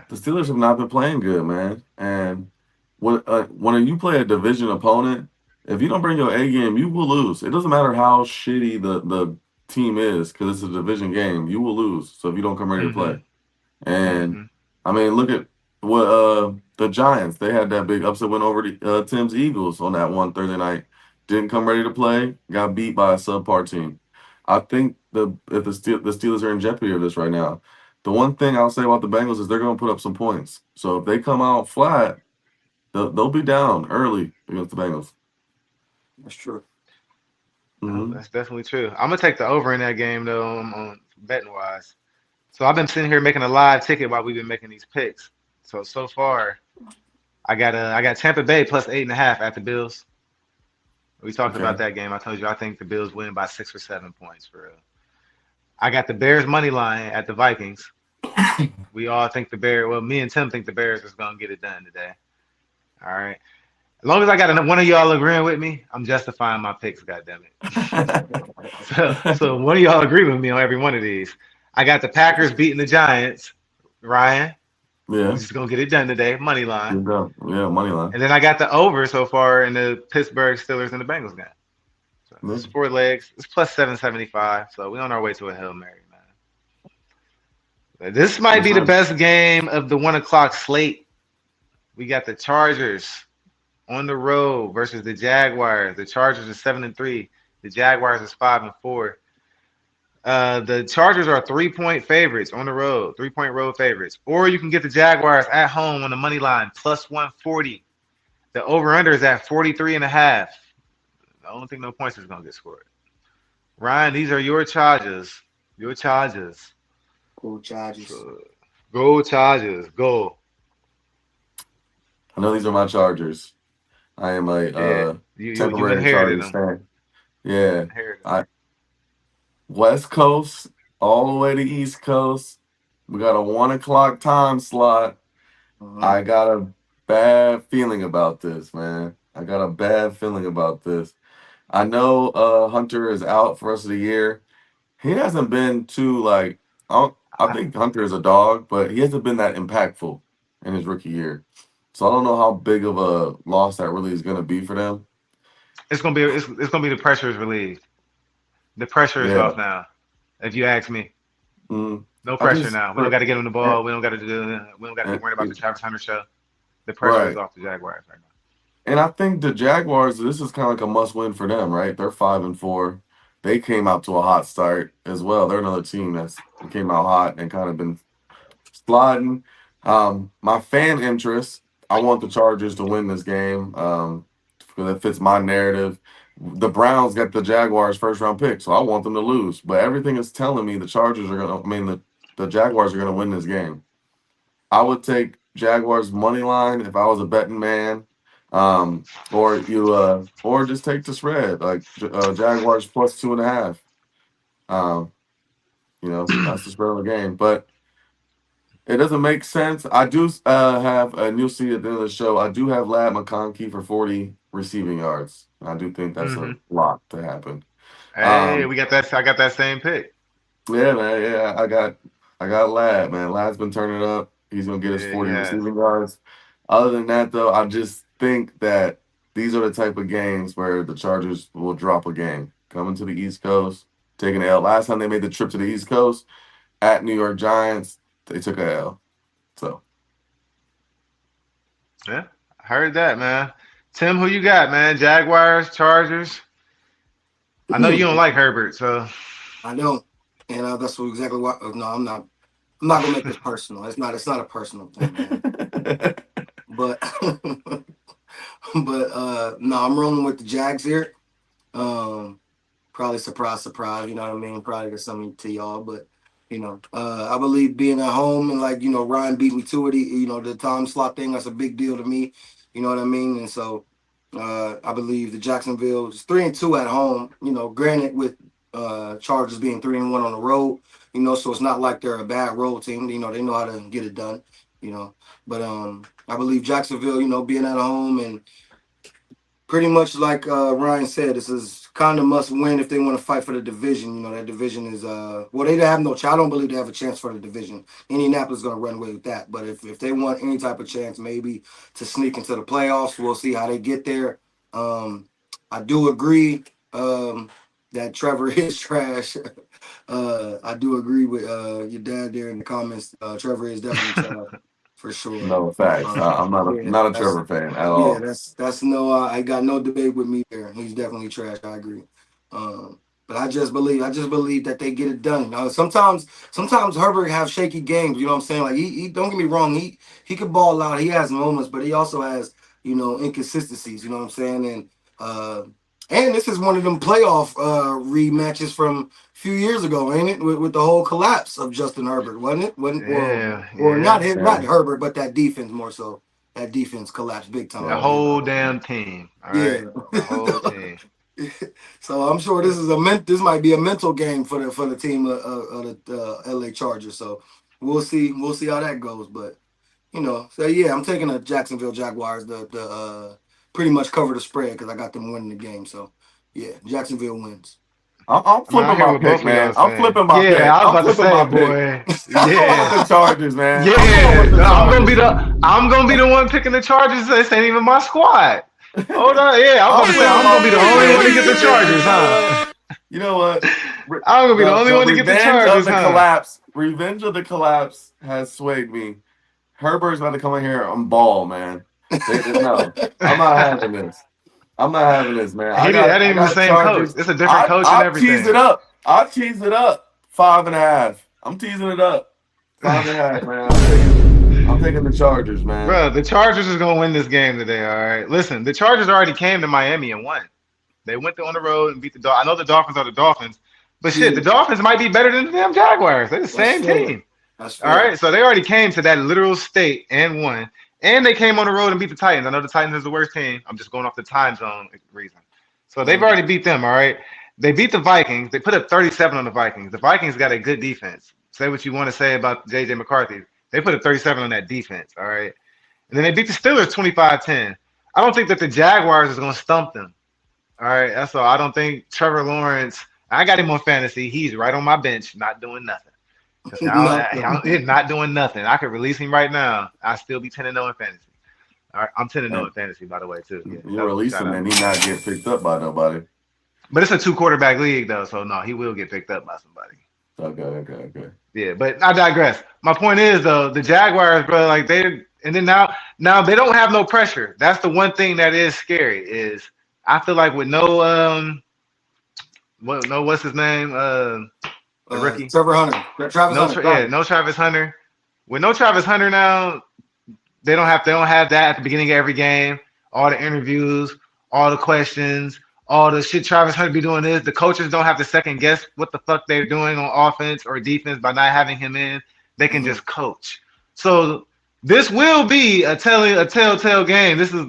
The Steelers have not been playing good, man. And when you play a division opponent, If you don't bring your A game, you will lose. It doesn't matter how shitty the team is because it's a division game. You will lose. So if you don't come ready to Mm-hmm. play, and Mm-hmm. I mean, look at what the Giants. They had that big upset win over the Tim's Eagles on that one Thursday night. Didn't come ready to play. Got beat by a subpar team. I think if the Steelers are in jeopardy of this right now. The one thing I'll say about the Bengals is they're going to put up some points. So if they come out flat, they'll be down early against the Bengals. That's true. Hmm. That's definitely true. I'm gonna take the over in that game though on betting wise. So I've been sitting here making a live ticket while we've been making these picks. So far I got Tampa Bay plus 8.5 at the Bills. We talked Okay. about that game. I told you I think the Bills win by 6 or 7 points for real. I got the Bears money line at the Vikings. We all think the Bears. Well, me and Tim think the Bears is gonna get it done today. All right. As long as I got one of y'all agreeing with me, I'm justifying my picks. Goddamn it. So one of y'all agree with me on every one of these. I got the Packers beating the Giants. Ryan, we're Yeah. just gonna get it done today. Money line. Good job. Yeah, money line. And then I got the over so far in the Pittsburgh Steelers and the Bengals game. So Yeah. it's 4 legs. It's plus 775. So we're on our way to a Hail Mary, man. This might Yes, be the sir. best game of the 1 o'clock slate. We got the Chargers on the road versus the Jaguars. The Chargers are 7-3. The Jaguars is 5-4. The Chargers are 3-point favorites on the road, 3-point road favorites. Or you can get the Jaguars at home on the money line plus 140. The over under is at 43 and a half. I don't think no points is gonna get scored. Ryan, these are your charges. Your charges. Cool Chargers. So, go Chargers. Go. I know these are my Chargers. I am a Yeah. You temporary inherited Chargers them. fan. Yeah. Inherited them. I West Coast all the way to East Coast. We got a 1 o'clock time slot. Mhm. I got a bad feeling about this, man. I got a bad feeling about this. I know Hunter is out for the rest of the year. He hasn't been too like I I- think Hunter is a dog, but he hasn't been that impactful in his rookie year. So I don't know how big of a loss that really is gonna be for them. it's gonna be the pressure is relieved. The pressure is Yeah. off now. If you ask me. Mm. No I pressure just now. We don't got to get him the and, ball. We don't got to do. We don't got to be worried about the and, Travis Hunter show. The pressure is right. off the Jaguars right now. And I think the Jaguars, this is kind of like a must win for them, right? They're 5-4. They came out to a hot start as well. They're another team that's came out hot and kind of been sliding. My fan interest, I want the Chargers to win this game because it fits my narrative. The Browns got the Jaguars first round pick, so I want them to lose. But everything is telling me the Chargers are gonna. I mean, the Jaguars are gonna win this game. I would take Jaguars money line if I was a betting man. Or just take the spread, like Jaguars plus 2.5. Um, that's the spread of the game. But it doesn't make sense. I do have, and you'll see at the end of the show, I do have Lad McConkey for 40 receiving yards. I do think that's Hmm. a lot to happen. Hey, Um, we got that. I got that same pick. yeah, man. Yeah, I got Lad, man. Lad's been turning up. He's gonna get his Yeah, he 40 has. receiving yards. Other than that, though, I just think that these are the type of games where the Chargers will drop a game. Coming to the East Coast, taking an L. Last time they made the trip to the East Coast at New York Giants, they took a L. So Yeah, I heard that, man. Tim, who you got, man? Jaguars, Chargers. I know you don't like Herbert, so I don't, and that's exactly what. No, I'm not. I'm not gonna make this personal. It's not. It's not a personal thing, man. But no, I'm rolling with the Jags here. Probably surprise, surprise. You know what I mean? Probably get something to y'all, but I believe being at home and Ryan beat me to it. The time slot thing, that's a big deal to me. You know what I mean? And so I believe the Jacksonville is 3-2 at home. Granted with Chargers being 3-1 on the road. So it's not like they're a bad road team. They know how to get it done. But I believe Jacksonville, being at home and pretty much like Ryan said, this is kind of must win if they want to fight for the division. That division is they have no chance. I don't believe they have a chance for the division. Indianapolis is going to run away with that. But if they want any type of chance, maybe to sneak into the playoffs, we'll see how they get there. I do agree that Trevor is trash. I do agree with your dad there in the comments. Trevor is definitely trash for sure. No facts. I'm not a Yeah, not a Trevor fan at yeah, all. that's no. I got no debate with me there. He's definitely trash. I agree. But I just believe that they get it done. Sometimes Herbert have shaky games. You know what I'm saying? Like he don't get me wrong. He can ball out. He has moments, but he also has inconsistencies. You know what I'm saying? And this is one of them playoff rematches from a few years ago, ain't it? With the whole collapse of Justin Herbert, wasn't it? Wasn't Yeah, or not yeah. him, not Herbert, but that defense more so. That defense collapsed big The time. Right. whole damn team. All right. Yeah. The whole team. So I'm sure this might be a mental game for the team of the LA Chargers. So we'll see how that goes. But so yeah, I'm taking the Jacksonville Jaguars the pretty much cover the spread because I got them winning the game. So yeah, Jacksonville wins. I'm I mean, I flipping hear my what both pick, of y'all man. are I'm saying. flipping my pick. Yeah, I was I'm about to flipping say, my pick. boy. I'm going with Yeah. the Chargers, man. I'm going Yeah. with the I'm gonna be Chargers. the one picking the Chargers. This ain't even my squad. Hold on. Yeah, I was about I'm to say flipping I'm my gonna be the pick, only man. one to get the Chargers, You know what? huh? You know what? I'm gonna be the only The one to get the revenge of Chargers, the huh? collapse. Revenge of the collapse has swayed me. Herbert's about to come in here and ball, man. No, I'm not having this. I'm not having this, man. That I ain't even the got same coach. Chargers. It's a different coach and I'll tease it everything. up. I'll tease it up. 5.5. I'm teasing it up. 5.5, man. I'm taking the Chargers, man. Bro, the Chargers is gonna win this game today. All right. Listen, the Chargers already came to Miami and won. They went on the road and beat the Dolphins. I know the Dolphins are the Dolphins, but shit, the Yeah, Dolphins might be better than the damn Jaguars. They're the that's same fair. team. That's All fair. right. So they already came to that literal state and won. And they came on the road and beat the Titans. I know the Titans is the worst team. I'm just going off the time zone reason. So they've Mhm. already beat them. All right. They beat the Vikings. They put up 37 on the Vikings. The Vikings got a good defense. Say what you want to say about JJ McCarthy. They put up 37 on that defense. All right. And then they beat the Steelers 25-10. I don't think that the Jaguars is going to stump them. All right. That's all. I don't think Trevor Lawrence, I got him on fantasy. He's right on my bench, not doing nothing. Because Nothing. he's not doing nothing. I could release him right now. I still be 10-0 in fantasy. All right. I'm 10-0 And in fantasy, by the way, too. Yeah. you release Shout him, out. and he not get picked up by nobody. But it's a two quarterback league, though. So, no, he will get picked up by somebody. Okay. Yeah. But I digress. My point is, though, the Jaguars, bro, like and then now they don't have no pressure. That's the one thing that is scary is I feel like with what's his name? The rookie. Trevor Hunter, Travis No, Hunter, sorry. No Travis Hunter. With no Travis Hunter now, they don't have that at the beginning of every game. All the interviews, all the questions, all the shit Travis Hunter be doing this. The coaches don't have to second guess what the fuck they're doing on offense or defense by not having him in. They can Mhm. just coach. So this will be a telltale game. This is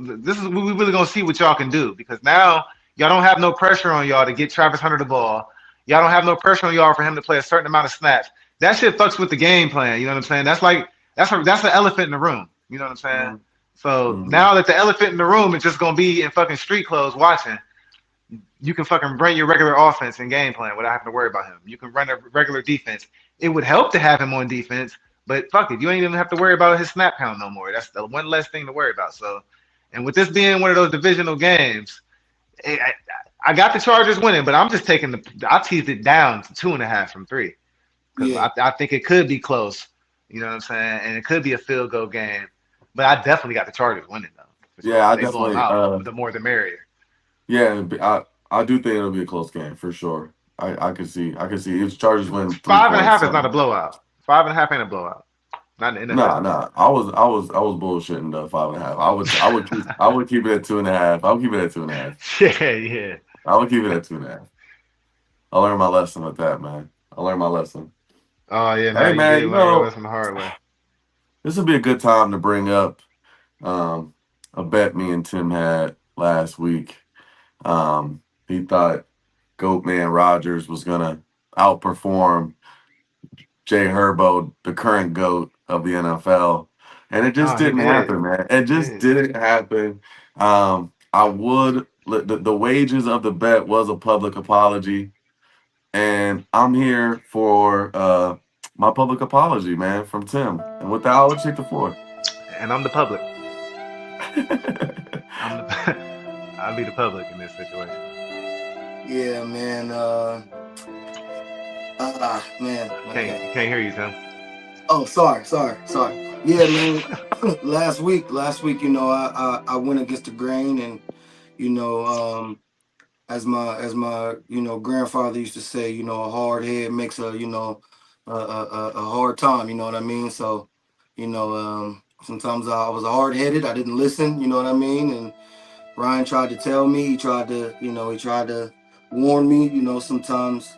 we really gonna see what y'all can do because now y'all don't have no pressure on y'all to get Travis Hunter the ball. Y'all don't have no pressure on y'all for him to play a certain amount of snaps. That shit fucks with the game plan. You know what I'm saying? That's like that's the elephant in the room. You know what I'm saying? Mhm. So Mm-hmm. now that the elephant in the room is just gonna be in fucking street clothes watching, you can fucking bring your regular offense and game plan without having to worry about him. You can run a regular defense. It would help to have him on defense, but fuck it, you ain't even have to worry about his snap count no more. That's the one less thing to worry about. So, and with this being one of those divisional games, I got the Chargers winning, but I'm just taking I teased it down to 2.5 from 3 because Yeah, I think it could be close. You know what I'm saying? And it could be a field goal game, but I definitely got the Chargers winning though. For sure. Yeah, If I they blow them definitely. out, the more the merrier. Yeah, I do think it'll be a close game for sure. I can see if Chargers win three Five and a points, half is not a something. blowout. 5.5 ain't a blowout. Not in the Nah, NFL. nah. I was bullshitting the 5.5. I would keep it at 2.5. I would keep it at 2.5. Yeah, yeah. I would keep it at 2.5. I learned my lesson with that, man. I learned my lesson. Oh yeah, no, Hey, you man, did learn your lesson the hard way. this would be a good time to bring up um, a bet me and Tim had last week. He thought Goatman Rogers was gonna outperform Jay Herbo, the current GOAT of the NFL. And it just No, he didn't did. happen, man. It He just did. didn't happen. I would the wages of the bet was a public apology. And I'm here for my public apology, man, from Tim. And with that, I'll check the floor. And I'm the public. I'm the I'll be the public in this situation. Yeah, man. Man. Okay. Can't hear you, Tim. Oh, sorry. Yeah, man. last week, you know, I went against the grain, and you know, as my you know grandfather used to say, you know, a hard head makes a a hard time. You know what I mean? So, you know, sometimes I was hard headed. I didn't listen. You know what I mean? And Ryan tried to tell me. He tried to warn me. You know, sometimes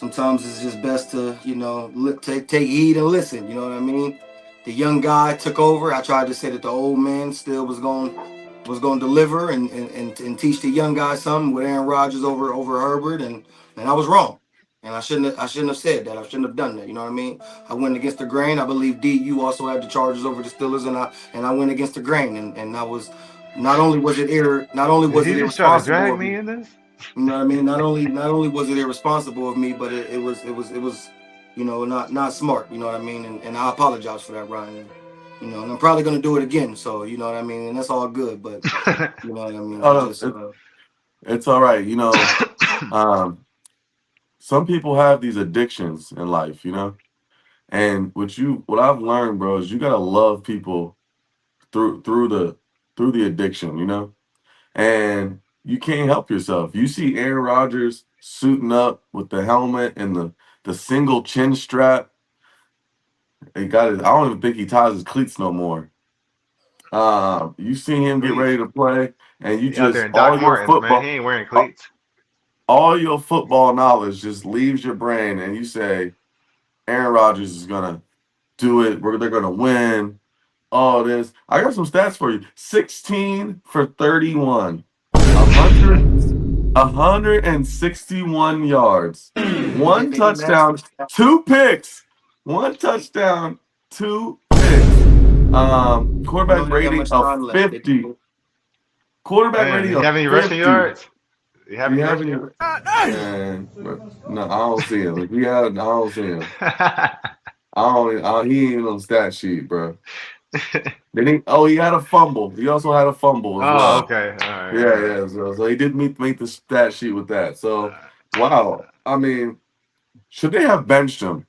it's just best to, you know, take heed and listen. You know what I mean? The young guy took over. I tried to say that the old man still was going to deliver and teach the young guy something with Aaron Rodgers over Herbert, and I was wrong. And I shouldn't have said that. I shouldn't have done that. You know what I mean? I went against the grain. I believe you also had the Chargers over the Steelers, and I went against the grain, and I was not only was it Did you just try to drag irresponsible of me me. in this? You know what I mean? Not only was it irresponsible of me, but it was you know not smart. You know what I mean? And I apologize for that, Ryan. And, you know, and I'm probably gonna do it again. So you know what I mean, and that's all good. But you know what I mean? Oh, no, it's all right. You know, some people have these addictions in life, you know, and what I've learned, bro, is you gotta love people through the addiction, you know, and you can't help yourself. You see Aaron Rodgers suiting up with the helmet and the single chin strap. He got it. I don't even think he ties his cleats no more. You see him get ready to play, and you He out there just in Doc Martens, man. football, He ain't wearing cleats. all your football knowledge just leaves your brain, and you say Aaron Rodgers is gonna do it. They're gonna win. All this. I got some stats for you. 16 for 31. 161 yards. One touchdown, 2 picks. One touchdown, 2 picks. Quarterback rating of 50. Quarterback Man, rating you of have any 50. rushing yards? You have Do any you have rushing any? yards? Man, no, I don't see him. If he had, I don't see him. He ain't on the stat sheet, bro. He had a fumble. He also had a fumble as well. Okay. All right. Yeah. So he did make the stat sheet with that. So wow. I mean, should they have benched him?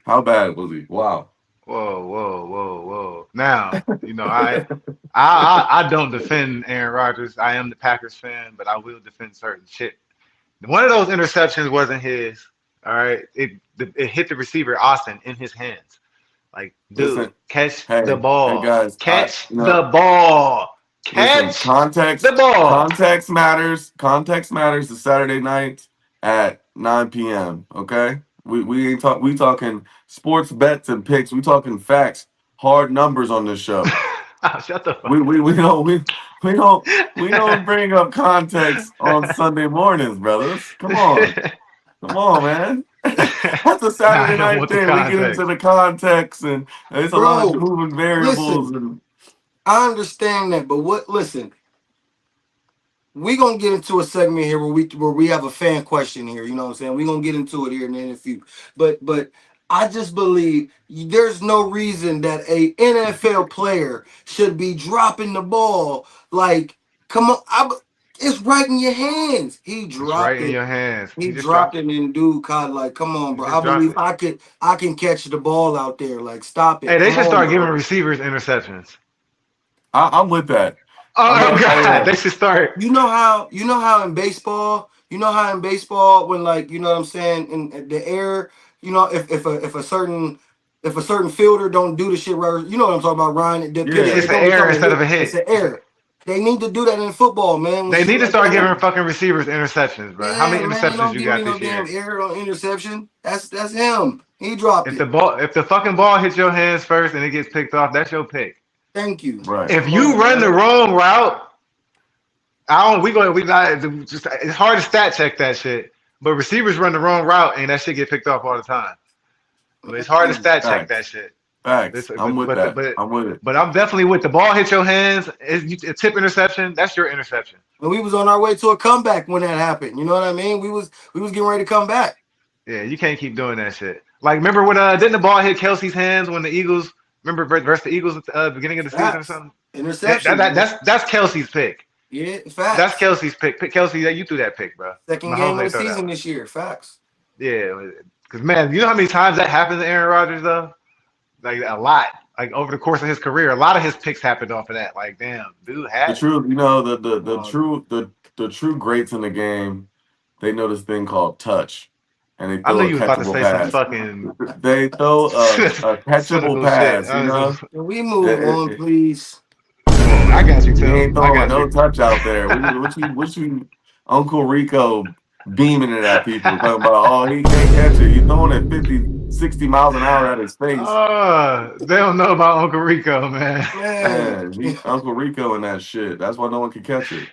How bad was he? Wow. Whoa. Now, you know, I don't defend Aaron Rodgers. I am the Packers fan, but I will defend certain shit. One of those interceptions wasn't his. All right. It hit the receiver Austin in his hands. Like, dude, Listen, catch hey, the ball. hey guys, Catch the ball. Catch context, the ball. Context matters. Context matters. The Saturday night at 9 p.m. Okay, we ain't talk. We talking sports bets and picks. We talking facts, hard numbers on this show. Shut the fuck We don't bring up context on Sunday mornings, brothers. Come on, man. That's a Saturday Nah, I don't night want the thing. We get context. into the context, and there's a lot of moving variables. Listen, And I understand that, but listen, we gonna get into a segment here where we have a fan question here. You know what I'm saying? We gonna get into it here in a few. But I just believe there's no reason that a NFL player should be dropping the ball. Like, come on, it's right in your hands. He dropped it's right it. in your hands. He dropped it, and dude caught, like, come on, bro. I believe I can catch the ball out there. Like, stop it. Hey, they should start giving receivers interceptions. I'm with that. Oh God, they should start. You know how in baseball, when, like, you know what I'm saying, in the air, you know, if a certain fielder don't do the shit right, you know what I'm talking about, Ryan. It's an error instead of a hit. It's an error. They need to do that in football, man. They need to start giving fucking receivers interceptions, bro. How many interceptions you got this year? Damn error on interception. That's him. He dropped it. If the fucking ball hits your hands first and it gets picked off, that's your pick. Thank you. Right. If you run the wrong route, it's hard to stat check that shit. But receivers run the wrong route and that shit get picked off all the time. But it's hard to stat check that shit. Facts. I'm with that. But I'm definitely with the ball hit your hands. A tip interception. That's your interception. And we was on our way to a comeback when that happened. You know what I mean? We was getting ready to come back. Yeah, you can't keep doing that shit. Like, remember when didn't the ball hit Kelsey's hands when the Eagles? Remember versus the Eagles at the beginning of the season or something? Interception. That's Kelsey's pick. Yeah, That's facts. Kelsey's pick. Kelsey, you threw that pick, bro. Second game Mahomes of the ain't throw that season one. this year. Facts. Yeah, because man, you know how many times that happens to Aaron Rodgers though? Like a lot. Like over the course of his career, a lot of his picks happened off of that. Like, damn, dude The had it. true, you know, the Um, true the true greats in the game, they know this thing called touch, and they I knew throw a you was about to catchable say some pass. fucking They throw a catchable cynical shit. pass. You know, can we move It- on, it- please? come on, I got man. you, He Tim. ain't I throwing got no you. touch out there. What you Uncle Rico beaming it at people, talking about, oh, he can't catch it. You throwing it 50, 60 miles an hour at his face. They don't know about Uncle Rico, man. Man, Man, he Uncle Rico and that shit. That's why no one can catch it.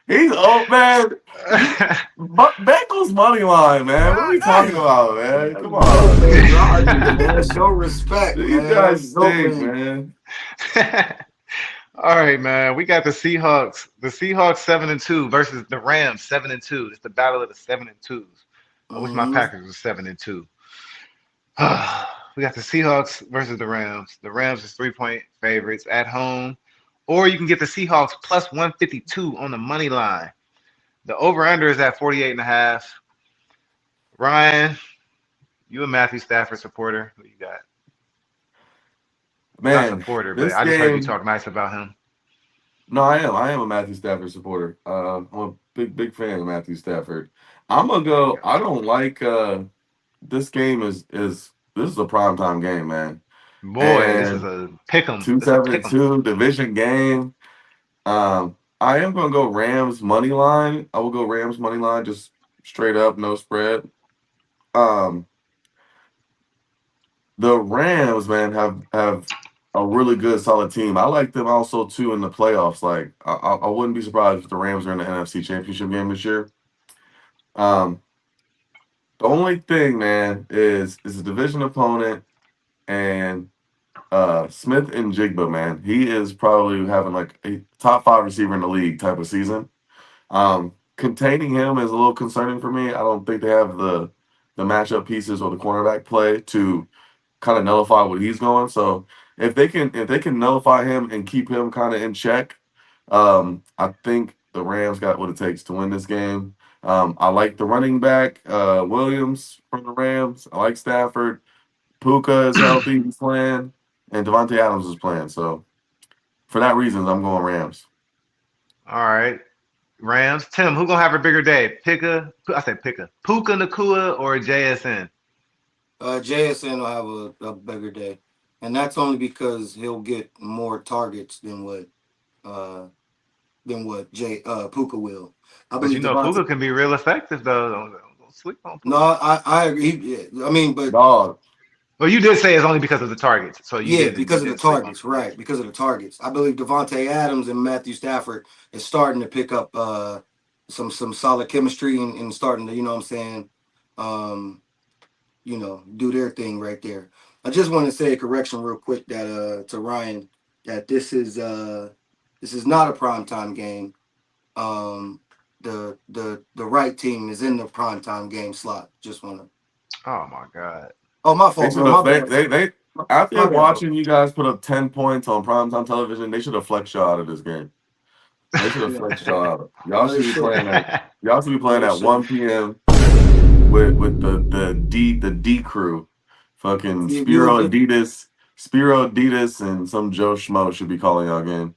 He's old, man. You Bengals money line, man. What are we talking about, man? Come let's go, on. man. Rodgers, man. Show respect, You man. Let's guys go, stink, man. man. All right, man. We got the Seahawks. The Seahawks 7-2 versus the Rams 7-2. It's the battle of the 7-2s. I wish my Hmm. Packers was 7-2. We got the Seahawks versus the Rams. The Rams is 3-point favorites at home, or you can get the Seahawks plus 152 on the money line. The over under is at 48 and a half. Ryan, you a Matthew Stafford supporter? Who you got? Not Man, supporter, but this I just heard you game. talk nice about him. No, I am. I am a Matthew Stafford supporter. I'm a big fan of Matthew Stafford. I'm gonna There you go. go. I don't like this game is this is a primetime game, man. Boy, this is And a pick 'em. two This a seven pick 'em. two division game. I am gonna go Rams money line. I will go Rams money line, just straight up, no spread. Um, the Rams, man, have a really good, solid team. I like them also too in the playoffs. Like, I wouldn't be surprised if the Rams are in the NFC Championship game this year. Um, the only thing, man, is a division opponent and Smith and Jigba, man. He is probably having like a top five receiver in the league type of season. Containing him is a little concerning for me. I don't think they have the matchup pieces or the cornerback play to kind of nullify what he's going. So if they can nullify him and keep him kind of in check, I think the Rams got what it takes to win this game. I like the running back, Williams from the Rams. I like Stafford. Puka is healthy, he's playing, and Devontae Adams is playing. So for that reason, I'm going Rams. All right. Rams. Tim, who gonna have a bigger day? I said Puka Nakua or JSN? JSN will have a bigger day, and that's only because he'll get more targets uh than what Jay Puka will. I But believe you know Devontae. Puka can be real effective though. Don't sleep on No, Puka. I agree. Yeah, I mean, but Dog. Well, you did say it's only because of the targets, so you yeah, didn't you because of the didn't sleep on targets, Puka. right? Because of the targets, I believe Devontae Adams and Matthew Stafford is starting to pick up some solid chemistry and starting to, you know what I'm saying, um, do their thing right there. I just want to say a correction real quick that to Ryan that this is not a primetime game. Um, the right team is in the primetime game slot. Just wanna. Oh my God. Oh, my They fault, should bro. have My they bad. they after My bad, bro. watching you guys put up 10 points on primetime television, they should have flexed y'all out of this game. They should have Yeah. flexed y'all out. Y'all No, they should be should. playing at y'all should be No, playing they at should. 1 p.m. with the D crew. Fucking Yeah, we would get. Spiro Adidas and some Joe Schmo should be calling y'all game.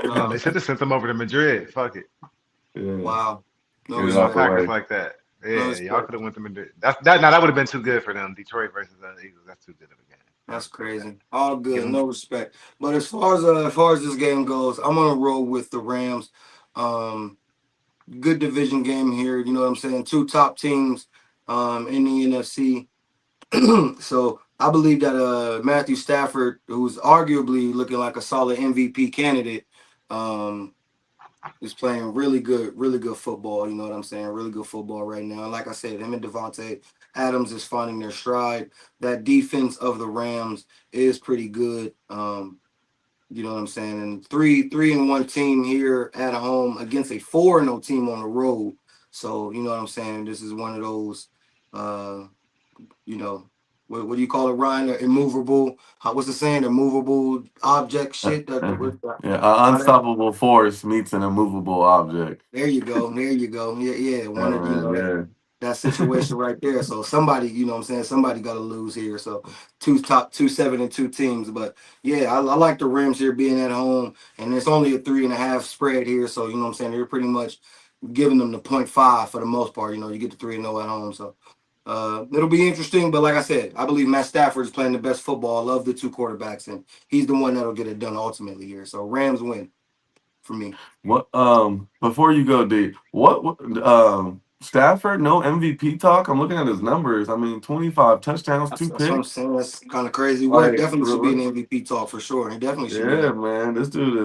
No, they should have sent them over to Madrid. Fuck it. Yeah. Wow. No Get We it know the out the respect. Packers way. like that. No Yeah, y'all respect. could have went to Madrid. Now that would have been too good for them. Detroit versus the Eagles. That's too good of a game. I That's respect that. crazy. All Give good. them. No respect. But as far as this game goes, I'm gonna roll with the Rams. Um, Good division game here. You know what I'm saying? Two top teams in the NFC. So I believe that Matthew Stafford, who's arguably looking like a solid MVP candidate, um, is playing really good football. You know what I'm saying? Really good football right now. Like I said, him and Devontae Adams is finding their stride. That defense of the Rams is pretty good. You know what I'm saying? And three and one team here at home against a 4-0 team on the road. So you know what I'm saying? This is one of those, uh, you know, what do you call it, Ryan? Immovable. What's the saying? Immovable object shit. Yeah, an How that? unstoppable force meets an immovable object. There you go. There you go. Yeah, yeah. One of Yeah. that situation right there. So somebody, you know what I'm saying, somebody got to lose here. So two 7-2 teams. But yeah, I like the Rams here being at home, and it's only a 3.5 spread here. So you know what I'm saying, they're pretty much giving them the 0.5 for the most part. You know, you get the 3-0 at home. So it'll be interesting. But like I said, I believe Matt Stafford is playing the best football. I love the two quarterbacks, and he's the one that'll get it done ultimately here. So Rams win for me. What before you go, D, what Stafford, no MVP talk? I'm looking at his numbers. I mean, 25 touchdowns, two That's what I'm picks. saying. That's kind of crazy work. Like, Definitely should be an MVP talk for sure. He definitely should be yeah, there. man. This dude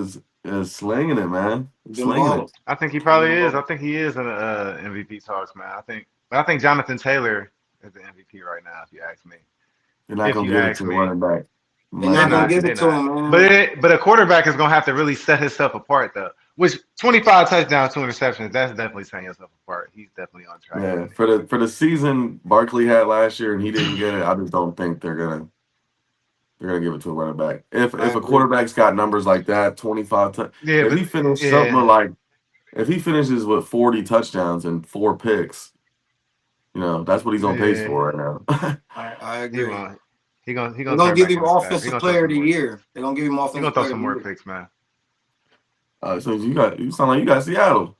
is slinging it, man. Been Slinging balling. it. I think he probably Been is. I balling. think he is in the MVP talks, man. I think Jonathan Taylor is the MVP right now, if you ask me. You're not If gonna you give it ask to the me, running back. They're they're not gonna not. give They're it to not. him, man. But a quarterback is gonna have to really set himself apart, though. Which 25 touchdowns, 2 interceptions. That's definitely setting himself apart. He's definitely on track to Yeah, win it. for the season Barkley had last year and he didn't get it, I just don't think they're gonna give it to a running back. I If a agree. quarterback's got numbers like that, 25 Yeah, if but he finished something yeah, like if he finishes with 40 touchdowns and 4 picks, that's what he's on pace yeah, for right now. I he agree. won't. He They're gonna gonna turn give back him into Stafford. He offensive gonna throw player of some the more picks. year. They're gonna give him He gonna offensive throw player some of the more year. picks, man. So you sound like you got Seattle.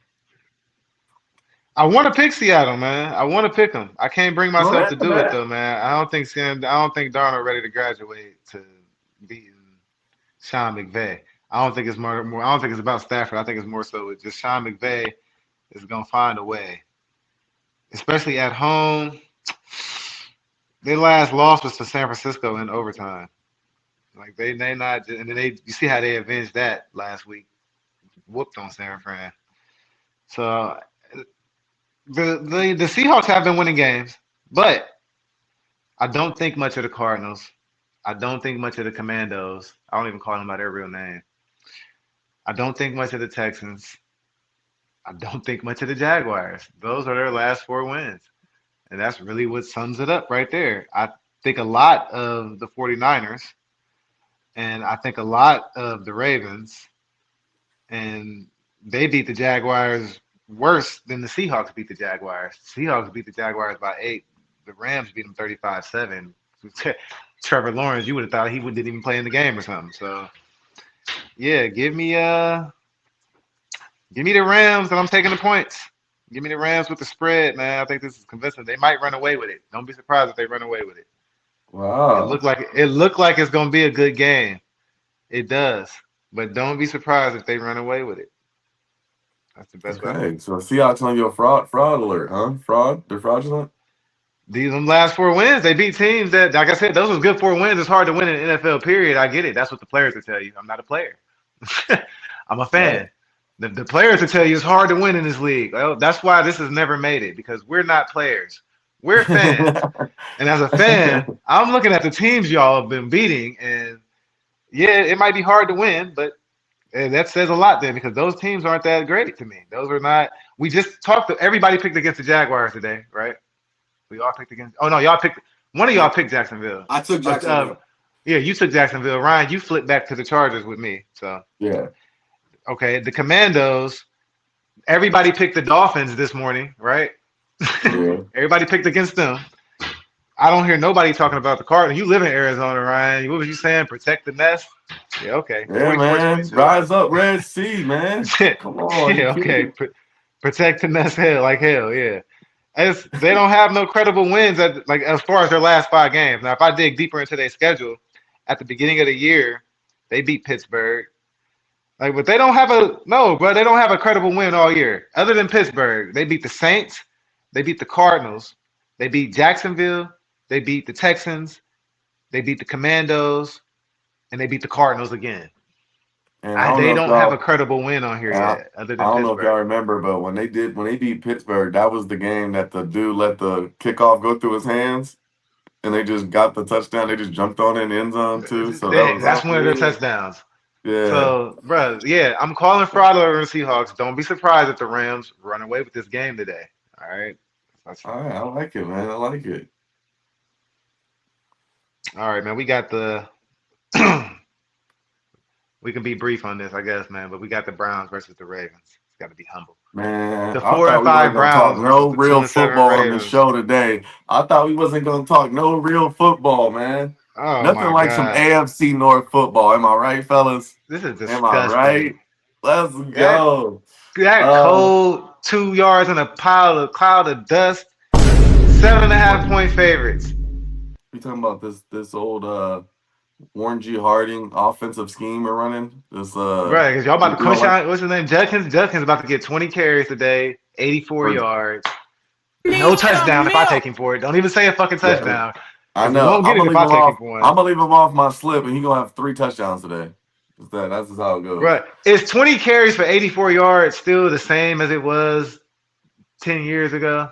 I want to pick Seattle, man. I want to pick them. I can't bring Well, myself to that's do it bad. though, man. I don't think Darnold ready to graduate to beating Sean McVay. I don't think it's more. I don't think it's about Stafford. I think it's more so with just Sean McVay is gonna find a way, especially at home. Their last loss was to San Francisco in overtime. Like they not, and then you see how they avenged that last week, whooped on San Fran. So the Seahawks have been winning games, but I don't think much of the Cardinals. I don't think much of the Commandos. I don't even call them by their real name. I don't think much of the Texans. I don't think much of the Jaguars. Those are their last 4 wins. And that's really what sums it up right there. I think a lot of the 49ers and I think a lot of the Ravens, and they beat the Jaguars worse than the Seahawks beat the Jaguars. Seahawks beat the Jaguars by 8. The Rams beat them 35-7. Trevor Lawrence, you would have thought he didn't even play in the game or something. So yeah, give me the Rams, and I'm taking the points. Give me the Rams with the spread, man. I think this is convincing. They might run away with it. Don't be surprised if they run away with it. Wow. It looked like it's gonna be a good game. It does, but don't be surprised if they run away with it. That's the best way. Okay. So Seahawks on your fraud alert, huh? Fraud? They're fraudulent? These them last 4 wins, they beat teams that, like I said, those was good 4 wins. It's hard to win in the NFL. Period. I get it. That's what the players will tell you. I'm not a player. I'm a Right. fan. The players will tell you it's hard to win in this league. Well, that's why this has never made it because we're not players. We're fans. And as a fan, I'm looking at the teams y'all have been beating, and yeah, it might be hard to win, but that says a lot then because those teams aren't that great to me. Those are not. We just talked to everybody picked against the Jaguars today, right? We all picked against. Oh no, y'all picked. One of y'all Yeah, picked Jacksonville. I took Uh, Jacksonville. yeah, you took Jacksonville. Ryan, you flipped back to the Chargers with me. So Yeah. okay, the Commandos. Everybody picked the Dolphins this morning, right? Yeah. Everybody picked against them. I don't hear nobody talking about the Cardinals. You live in Arizona, Ryan. What was you saying? Protect the nest? Yeah, okay. Yeah, man. 44-22. Rise up, Red Sea, man. Come on, you Yeah, kidding okay. me? Protect the nest hell like hell, yeah. They don't have no credible wins like as far as their last 5 games. Now, if I dig deeper into their schedule, at the beginning of the year, they beat Pittsburgh. Like, but they don't have a no, bro. They don't have a credible win all year. Other than Pittsburgh, they beat the Saints, they beat the Cardinals, they beat Jacksonville, they beat the Texans, they beat the Commandos, and they beat the Cardinals again. And I don't They know if don't have a y'all credible win on here I, yet, other I than don't know if y'all Pittsburgh. remember, but when they beat Pittsburgh, that was the game that the dude let the kickoff go through his hands and they just got the touchdown. They just jumped on it in the end zone too. So that was That's one of their Yeah. touchdowns. yeah. So, bro, yeah, I'm calling fraud over the Seahawks. Don't be surprised if the Rams run away with this game today. All right. That's, All right, I like it, man. I like it. All right, man. We got the. We can be brief on this, I guess, man. But we got the Browns versus the Ravens. It's got to be humble. Man, The I four thought and we weren't five gonna talk Browns versus no the two real and seven football on this Ravens. show today. I thought we wasn't gonna talk no real football, man. Oh Nothing my like some God, AFC North football. Am I right, fellas? this is Am I disgusting. right? Let's That go. that Um, cold 2 yards in a cloud of dust. 7.5 what point favorites. we talking about? This old Warren G. Harding offensive scheme we're running. This Right, because y'all about we, to we don't like Quinshon, what's his name? Judkins about to get 20 carries today, 84 for yards. Need No some touchdown if I milk. take him for it. Don't even say a fucking yeah. touchdown. I Because he know. won't get it if I take him for one. I'm gonna leave him off my slip, and he gonna have 3 touchdowns today. That's just how it goes. Right. Is 20 carries for 84 yards still the same as it was 10 years ago?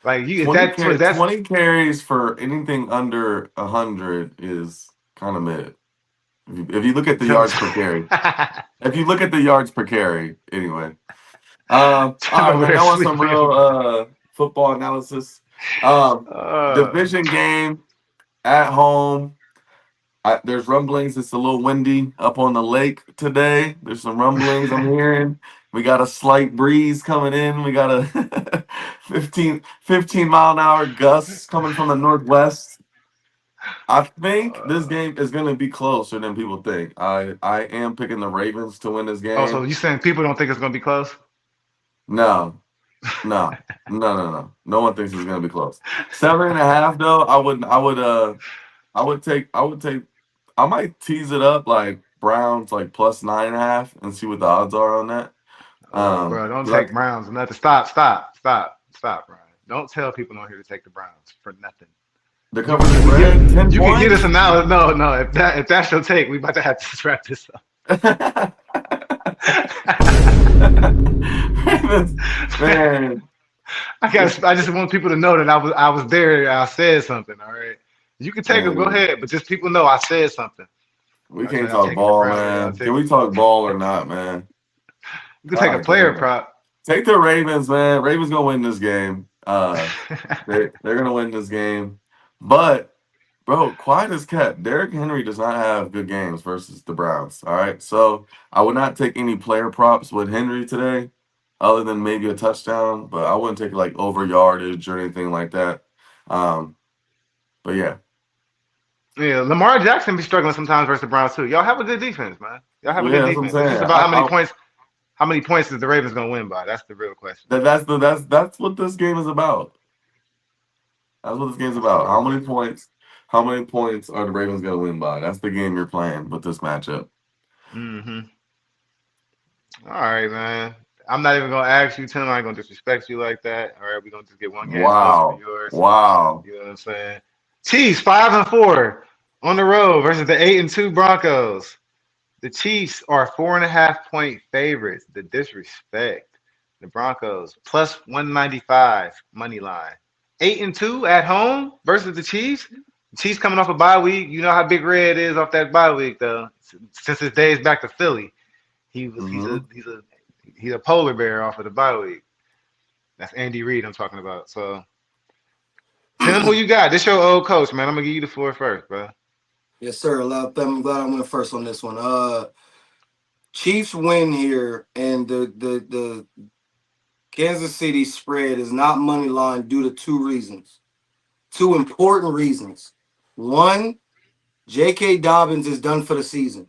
Like you is that that's 20 carries for anything under 100 is kind of mid. If you look at the yards per carry, if you look at the yards per carry, anyway. All I'm right, over man. there That was some sleeping. real football analysis. Division game at home. There's rumblings. It's a little windy up on the lake today. There's some rumblings I'm hearing. We got a slight breeze coming in. We got a 15 mile an hour gusts coming from the northwest. I think this game is going to be closer than people think. I am picking the Ravens to win this Oh, so game. you saying people don't think it's gonna be close? No, no, no. No one thinks it's going to be close. 7.5 though. I would take. I might tease it up like Browns like plus 9.5 and see what the odds are on that. Bro, don't 'Cause take Browns or nothing. Stop, Brian. Don't tell people on here to take the Browns for nothing. the You cover can, the you can spread, get 10 you can get us points. an hour. No. If that's your take, we about to have to wrap this up. Man, I just want people to know that I was there. I said something. All right. You can take them. Go man, ahead, but just people know I said something. we I said can't I'm talk taking the ball, Browns. Y'all man. Can take we talk ball or not, man? you can take a God player damn. prop. Take the Ravens, man. Ravens gonna win this game. They're gonna win this game. But bro, quiet as kept. Derrick Henry does not have good games versus the Browns. All right. So I would not take any player props with Henry today, other than maybe a touchdown, but I wouldn't take like over yardage or anything like that. Um, but yeah. Yeah, Lamar Jackson be struggling sometimes versus the Browns too. Y'all have a good defense, man. Y'all have a Well, good yeah, that's what I'm defense. It's just saying. about how many points. How many points is the Ravens gonna win by? That's the real question. That's what this game is about. That's what this game's That's the about. real question. How many points are the Ravens gonna win by? That's the game you're playing with this matchup. Mm-hmm. All right, man. I'm not even gonna ask you, Tim. I ain't gonna disrespect you like that. All right, we're gonna just get one game close for Wow. yours. Wow. You know what I'm saying? Chiefs 5-4 on the road versus the 8-2 Broncos. The Chiefs are 4.5 point favorites. The disrespect. The Broncos plus 195 money line. 8-2 at home versus the Chiefs. The Chiefs coming off a bye week. You know how big Red is off that bye week though. Since his days back to Philly, he was Hmm. he's a polar bear off of the bye week. That's Andy Reid I'm talking about. So Tim, who you got? This your old coach, man. I'm gonna give you the floor first, bro. Yes, sir. I'm glad I went first on this one. Chiefs win here, and the Kansas City spread is not money line due to two reasons. Two important reasons. One, J.K. Dobbins is done for the season.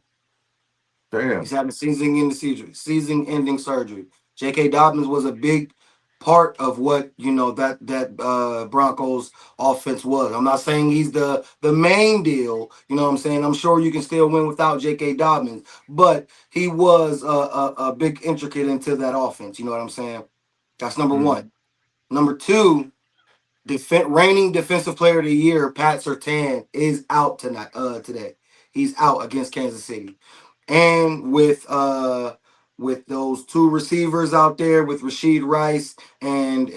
He's Damn. having season-ending surgery. J.K. Dobbins was a big part of what that Broncos offense was. I'm not saying he's the main deal. You know what I'm saying? I'm sure you can still win without J.K. Dobbins, but he was a big intricate into that offense. You know what I'm saying? That's number Mm. one. Number two, reigning defensive player of the year, Pat Surtain, is out today. He's out against Kansas City. And with those two receivers out there with Rashid Rice and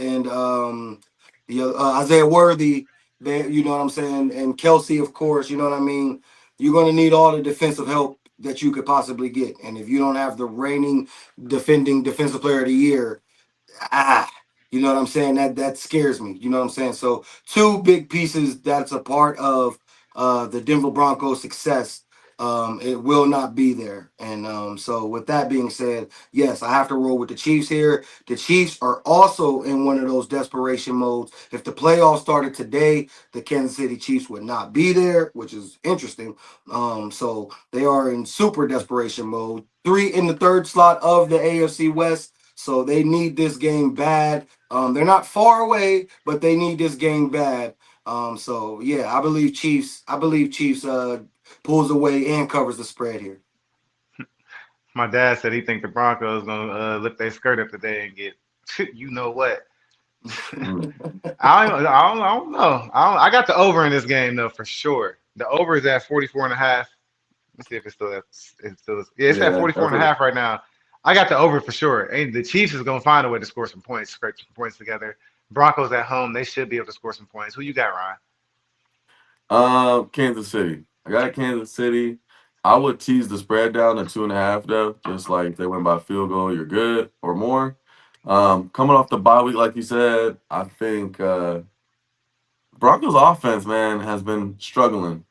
Isaiah Worthy, you know what I'm saying, and Kelsey, of course, you know what I mean. You're gonna need all the defensive help that you could possibly get, and if you don't have the reigning defending defensive player of the year, ah, you know what I'm saying? That scares me. You know what I'm saying? So two big pieces that's a part of the Denver Broncos' success, it will not be there. And so, with that being said, yes, I have to roll with the Chiefs here. The Chiefs are also in one of those desperation modes. If the playoffs started today, the Kansas City Chiefs would not be there, which is interesting. So they are in super desperation mode. 3 in the third slot of the AFC West. So they need this game bad. They're not far away, but they need this game bad. So yeah, I believe Chiefs. Pulls away and covers the spread here. My dad said he think the Broncos gonna lift their skirt up today and get you know what. Mm. I don't know. I got the over in this game though for sure. The over is at 44 and a half. Let's see if it's still is. Yeah, it's at Yeah, 44 that's and a a half right now. I got the over for sure. And the Chiefs is gonna find a way to score some points, scrape some points together. Broncos at home, they should be able to score some points. Who you got, Ryan? Kansas City. I got Kansas City. I would tease the spread down to 2.5 though. Just like if they win by field goal, you're good or more. Coming off the bye week, like you said, I think Broncos offense, man, has been struggling.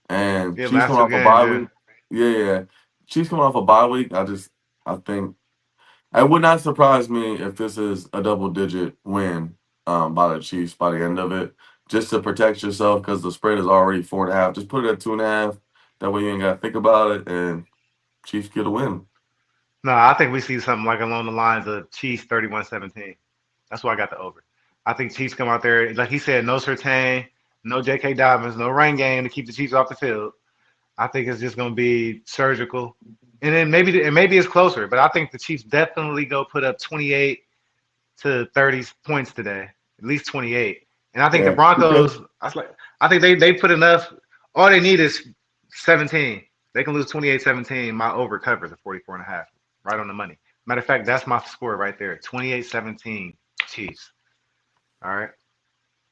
And Yeah, Chiefs last coming two off a games, bye yeah. week. Yeah, yeah. Chiefs coming off a bye week. I think it would not surprise me if this is a double digit win by the Chiefs by the end of it. Just to protect yourself because the spread is already 4.5. Just put it at 2.5. That way you ain't gotta think about it and Chiefs get a win. No, I think we see something like along the lines of Chiefs 31-17. That's why I got the over. I think Chiefs come out there, like he said, no Surtain, no J.K. Dobbins, no rain game to keep the Chiefs off the field. I think it's just going to be surgical, and then maybe it's closer, but I think the Chiefs definitely go put up 28 to 30 points today, at least 28. And I think the Yeah. Because Broncos, I think they put enough. All they need is 17. They can lose 28-17. My over covers at 44 and a half, right on the money. Matter of fact, that's my score right there, 28-17 Chiefs. All right.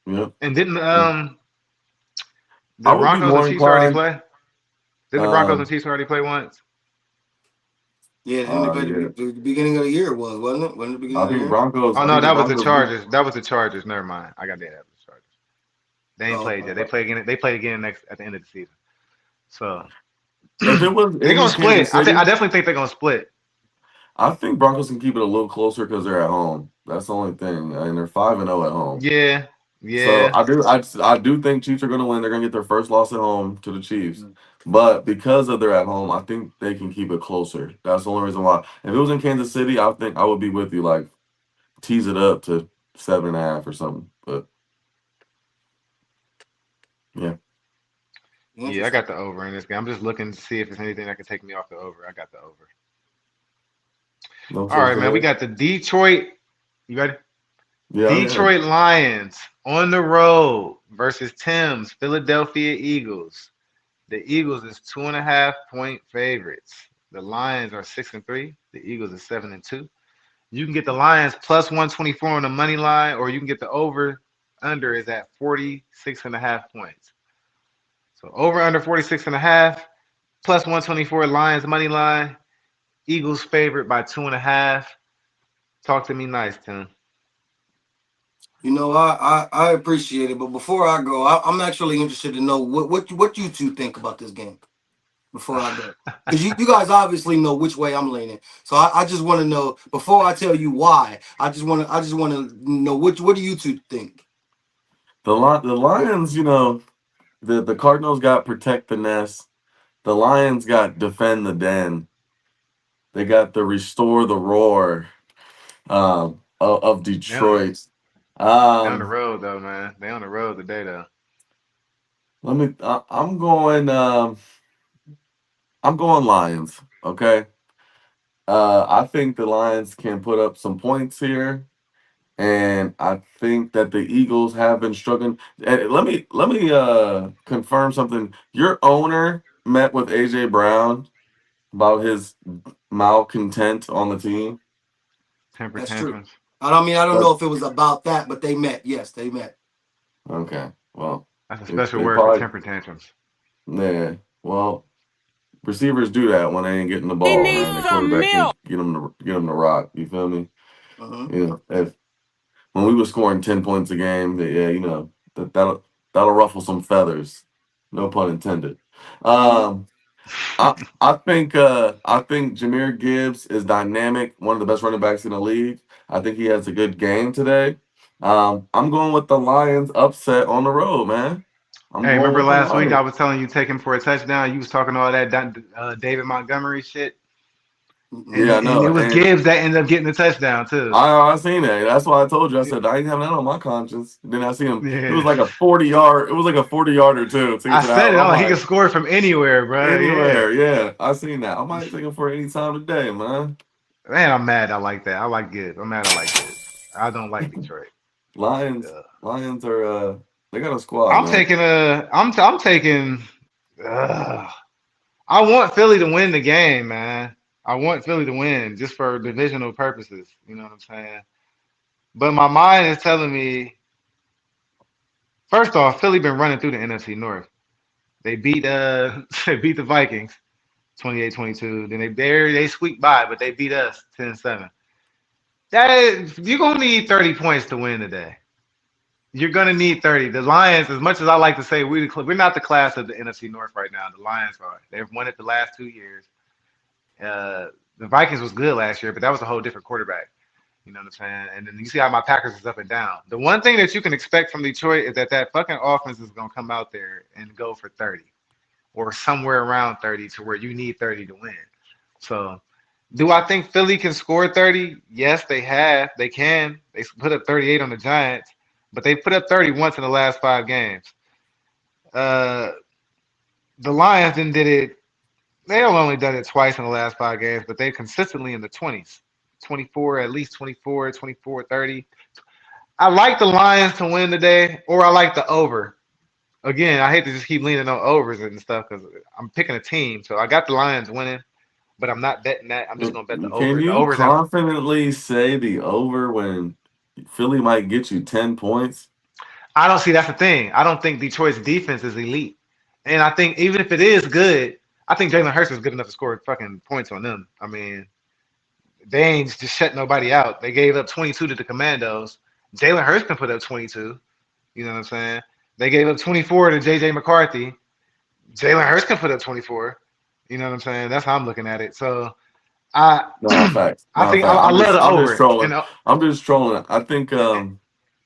yeah. And didn't I the would be Broncos and more Chiefs already inclined. play? Didn't the Broncos and Um Chiefs already play once? Yeah, didn't they play yeah. the beginning of the year? Wasn't it? Wasn't it the beginning I of the think year? Broncos Oh I no, think the that was the Broncos beat Chargers. That was the Chargers. Never mind. I got that. That was the Chargers. They ain't Oh, played yet. They play again. They play again next at the end of the season. So if it was they're gonna in split. Kansas I City, definitely think they're gonna split. I think Broncos can keep it a little closer because they're at home. That's the only thing. And they're 5-0 at home. Yeah, So yeah. I do think Chiefs are going to win. They're going to get their first loss at home to the Chiefs, but because of they're at home, I think they can keep it closer. That's the only reason why. If it was in Kansas City, I think I would be with you. Like tease it up to 7.5 or something. But yeah, Yeah, I interesting. got the over in this game. I'm just looking to see if there's anything that can take me off the over. I got the over. no All take right, man. We today. got the Detroit. You ready? Yeah, yeah. Detroit Lions on the road versus Tim's Philadelphia Eagles. The Eagles is 2.5 point favorites. The Lions are 6-3. The Eagles is 7-2. You can get the Lions plus 124 on the money line, or you can get the over under is at 46.5 points. So over under 46.5 plus 124 Lions money line. Eagles favorite by 2.5. Talk to me nice, Tim. I appreciate it, but before I go, I'm actually interested to know what you two think about this game. Before I go, because you guys obviously know which way I'm leaning. So I just want to know before I tell you why. I just want to know what do you two think? The Lions, the Cardinals got protect the nest. The Lions got defend the den. They got the restore the roar of Yeah, Detroit. they on the Um, road though, man. They on the road today though. I'm going. I'm going Lions. Okay. I think the Lions can put up some points here, and I think that the Eagles have been struggling. And let me confirm something. Your owner met with AJ Brown about his malcontent on the team. Temper That's true. tantrums. I don't know But if it was about that, but they met. Yes, they met. okay, well, That's a they special they word for probably temper tantrums. yeah. Well, receivers do that when they ain't getting the He ball, needs man. The some quarterback can milk. get them to rock. You feel me? Uh-huh. If when we were scoring 10 points a game, yeah, that'll ruffle some feathers. No pun intended. Um, I think Jameer Gibbs is dynamic, one of the best running backs in the league. I think he has a good game today. I'm going with the Lions upset on the road, man. I'm Hey, going remember with the last week I Lions. was telling you take him for a touchdown? You was talking all that David Montgomery shit, Yeah, I and it know. was And Gibbs that ended up getting the touchdown too. I seen that. That's why I told you. I said I ain't having that on my conscience. Then I see him. It was Yeah, like a 40 yard. It was like a 40 yarder too to get I to the said house. it. I'm I'm like, he can like score from anywhere, bro. Yeah, anywhere. Yeah, I seen that. I might take him for any time today, man. man, I'm mad. I like that. I like Gibbs. I'm mad. I like Gibbs. I don't like Detroit. Lions. Uh, Lions are. They got a squad, I'm man. taking a. I'm taking. Uh, I want Philly to win the game, man. I want Philly to win just for divisional purposes. You know what I'm saying? But my mind is telling me, first off, Philly been running through the NFC North. They beat they beat the Vikings 28-22. Then they squeaked by, but they beat us 10-7. You're gonna need 30 points to win today. You're gonna need 30. The Lions, as much as I like to say we're not the class of the NFC North right now. The Lions are. They've won it the last 2 years. The Vikings was good last year, but that was a whole different quarterback. You know what I'm saying? And then you see how my Packers is up and down. The one thing that you can expect from Detroit is that fucking offense is gonna come out there and go for 30 or somewhere around 30 to where you need 30 to win. So, do I think Philly can score 30? Yes, they have. They can. They put up 38 on the Giants, but they put up 30 once in the last 5 games. Uh, the Lions then did it. They have only done it twice in the last 5 games, but they're consistently in the 20s. 24, at least 24, 24, 30. I like the Lions to win today, or I like the over. Again, I hate to just keep leaning on overs and stuff because I'm picking a team. So I got the Lions winning, but I'm not betting that. I'm just gonna bet the Can over. The you overs have. confidently say the over when Philly might get you 10 points? I don't see that's the thing. I don't think Detroit's defense is elite, and I think even if it is good, I think Jalen Hurts is good enough to score fucking points on them. I mean, they ain't just shut nobody out. They gave up 22 to the Commandos. Jalen Hurts can put up 22. You know what I'm saying? They gave up 24 to JJ McCarthy. Jalen Hurts can put up 24. You know what I'm saying? That's how I'm looking at it. So I Nah, facts. I Nah, think facts. I love the I'm just over. trolling. I'm just trolling. I think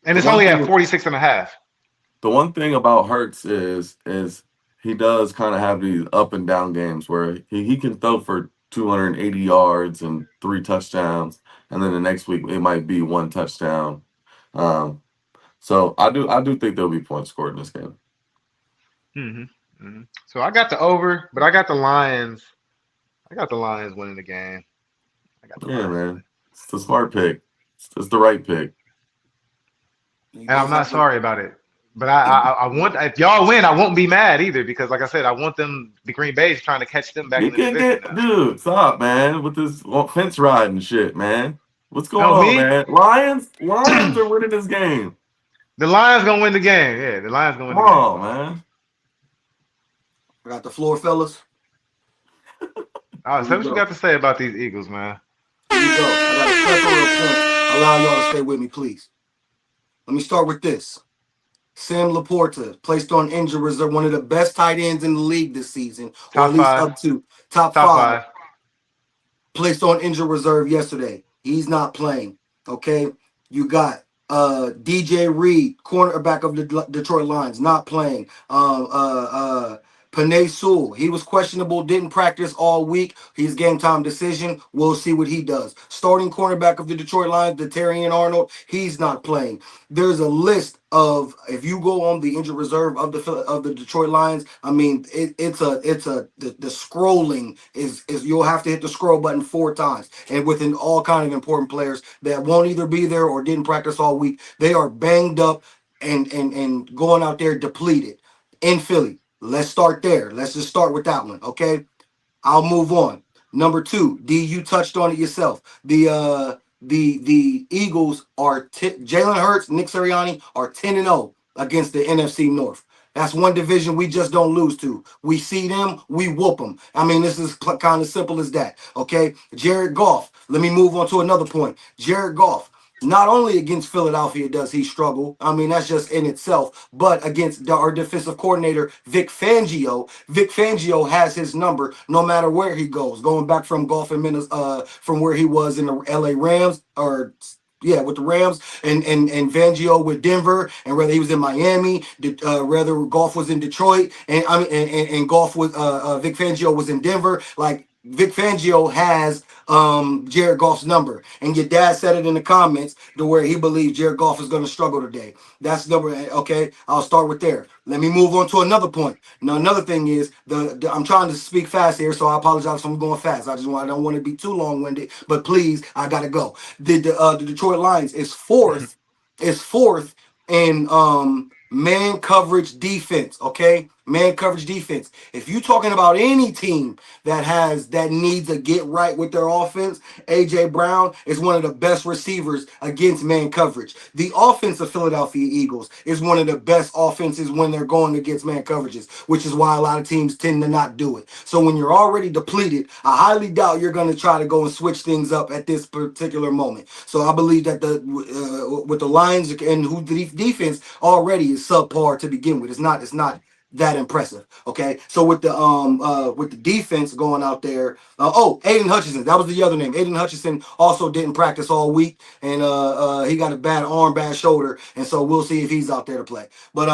And the it's one only at thing 46 and a half. the one thing about Hurts is he does kind of have these up and down games where he can throw for 280 yards and 3 touchdowns, and then the next week it might be 1 touchdown. Um, so I do think there'll be points scored in this game. Hmm. Hmm. So I got the over, but I got the Lions. I got the Lions winning the game. I got the Yeah, Lions winning. man, it's the smart pick. It's the right pick. You And I'm both not have to. sorry about it. But I want if y'all win, I won't be mad either because like I said, I want them the Green Bay's trying to catch them back You in the can division get now. dude, stop, man, with this fence riding shit, man. What's going Oh on, me? man? Lions are winning this game. The Lions gonna win the game. Yeah, the Lions gonna win Come the game. on, man. I got the floor, fellas. All right, Here we so what you go. got to say about these Eagles, man? Here we go. I got a plethora of points. Allow y'all to stay with me, please. Let me start with this. Sam Laporta, placed on injury reserve, one of the best tight ends in the league this season, or at Top least five. up to top Top five, five. placed on injury reserve yesterday. He's not playing. Okay. You got DJ Reed, cornerback of the Detroit Lions, not playing. Panay Sewell, he was questionable, didn't practice all week. He's game time decision. We'll see what he does. Starting cornerback of the Detroit Lions, Terrian Arnold, he's not playing. There's a list of, if you go on the injured reserve of the Detroit Lions, I mean the scrolling is you'll have to hit the scroll button 4 times, and within all kind of important players that won't either be there or didn't practice all week. They are banged up and going out there depleted in Philly. Let's start there. Let's just start with that one. Okay. I'll move on. Number 2, D, you touched on it yourself. The Eagles are Jalen Hurts, Nick Sirianni are 10-0 against the NFC North. That's one division we just don't lose to. We see them, we whoop them. I mean, this is kind of simple as that. Okay, Jared Goff. Let me move on to another point. Jared Goff. Not only against Philadelphia does he struggle, I mean, that's just in itself, but against our defensive coordinator, Vic Fangio. Vic Fangio has his number no matter where he goes. Going back from golf in Minnesota, from where he was in the LA Rams, or yeah, with the Rams, and Fangio with Denver, and whether he was in Miami, whether golf was in Detroit, and I mean, and golf with Vic Fangio was in Denver. Like Vic Fangio has Jared Goff's number, and your dad said it in the comments to where he believes Jared Goff is going to struggle today. That's number. Okay, I'll start with there. Let me move on to another point. Now, another thing is I'm trying to speak fast here, so I apologize if I'm going fast. I don't want to be too long winded, but please, I gotta go. The Detroit Lions is fourth in man coverage defense. Okay, man coverage defense. If you're talking about any team that needs to get right with their offense, AJ Brown is one of the best receivers against man coverage. The offense of Philadelphia Eagles is one of the best offenses when they're going against man coverages, which is why a lot of teams tend to not do it. So when you're already depleted, I highly doubt you're going to try to go and switch things up at this particular moment. So I believe that with the Lions and who the defense already is subpar to begin with. It's not that impressive. Okay, so with the defense going out there, Aiden Hutchinson, that was the other name. Aiden Hutchinson also didn't practice all week, and he got a bad arm, bad shoulder, and so we'll see if he's out there to play. But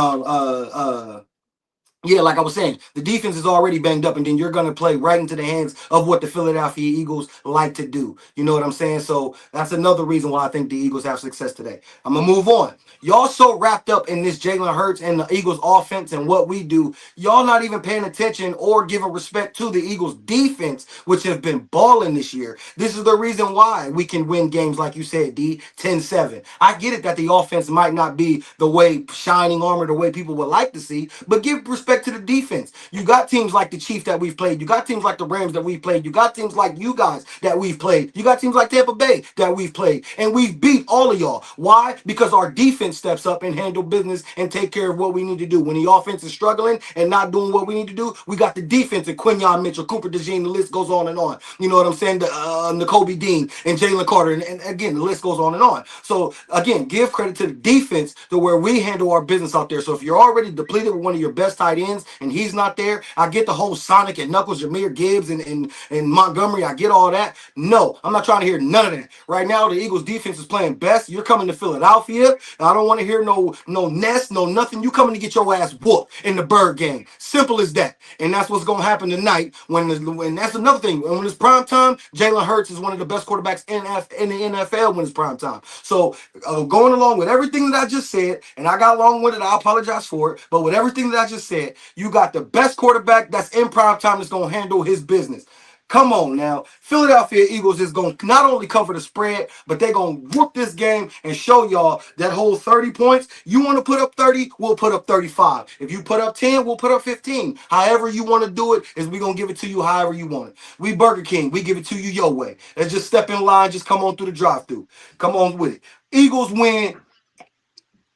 yeah, like I was saying, the defense is already banged up, and then you're going to play right into the hands of what the Philadelphia Eagles like to do. You know what I'm saying? So that's another reason why I think the Eagles have success today. I'm going to move on. Y'all so wrapped up in this Jalen Hurts and the Eagles offense and what we do, y'all not even paying attention or giving respect to the Eagles defense, which have been balling this year. This is the reason why we can win games, like you said, D, 10-7. I get it that the offense might not be the way shining armor, the way people would like to see, but give respect to the defense. You got teams like the Chiefs that we've played. You got teams like the Rams that we've played. You got teams like you guys that we've played. You got teams like Tampa Bay that we've played. And we've beat all of y'all. Why? Because our defense steps up and handle business and take care of what we need to do. When the offense is struggling and not doing what we need to do, we got the defense and Quinyon Mitchell, Cooper DeJean, the list goes on and on. You know what I'm saying? N'Kobe Dean and Jalen Carter. And again, the list goes on and on. So again, give credit to the defense to where we handle our business out there. So if you're already depleted with one of your best tight ends and he's not there, I get the whole Sonic and Knuckles, Jameer Gibbs and Montgomery. I get all that. No, I'm not trying to hear none of that. Right now, the Eagles defense is playing best. You're coming to Philadelphia. I don't want to hear no nest, no nothing. You coming to get your ass whooped in the Bird game. Simple as that. And that's what's going to happen tonight. When that's another thing. When it's prime time, Jalen Hurts is one of the best quarterbacks in the NFL when it's prime time. So going along with everything that I just said, and I got long with it, I apologize for it, but with everything that I just said, you got the best quarterback that's in prime time that's going to handle his business. Come on now. Philadelphia Eagles is going to not only cover the spread, but they're going to whoop this game and show y'all that whole 30 points. You want to put up 30, we'll put up 35. If you put up 10, we'll put up 15. However you want to do it is we're going to give it to you however you want it. We Burger King, we give it to you your way. Let's just step in line, just come on through the drive-thru. Come on with it. Eagles win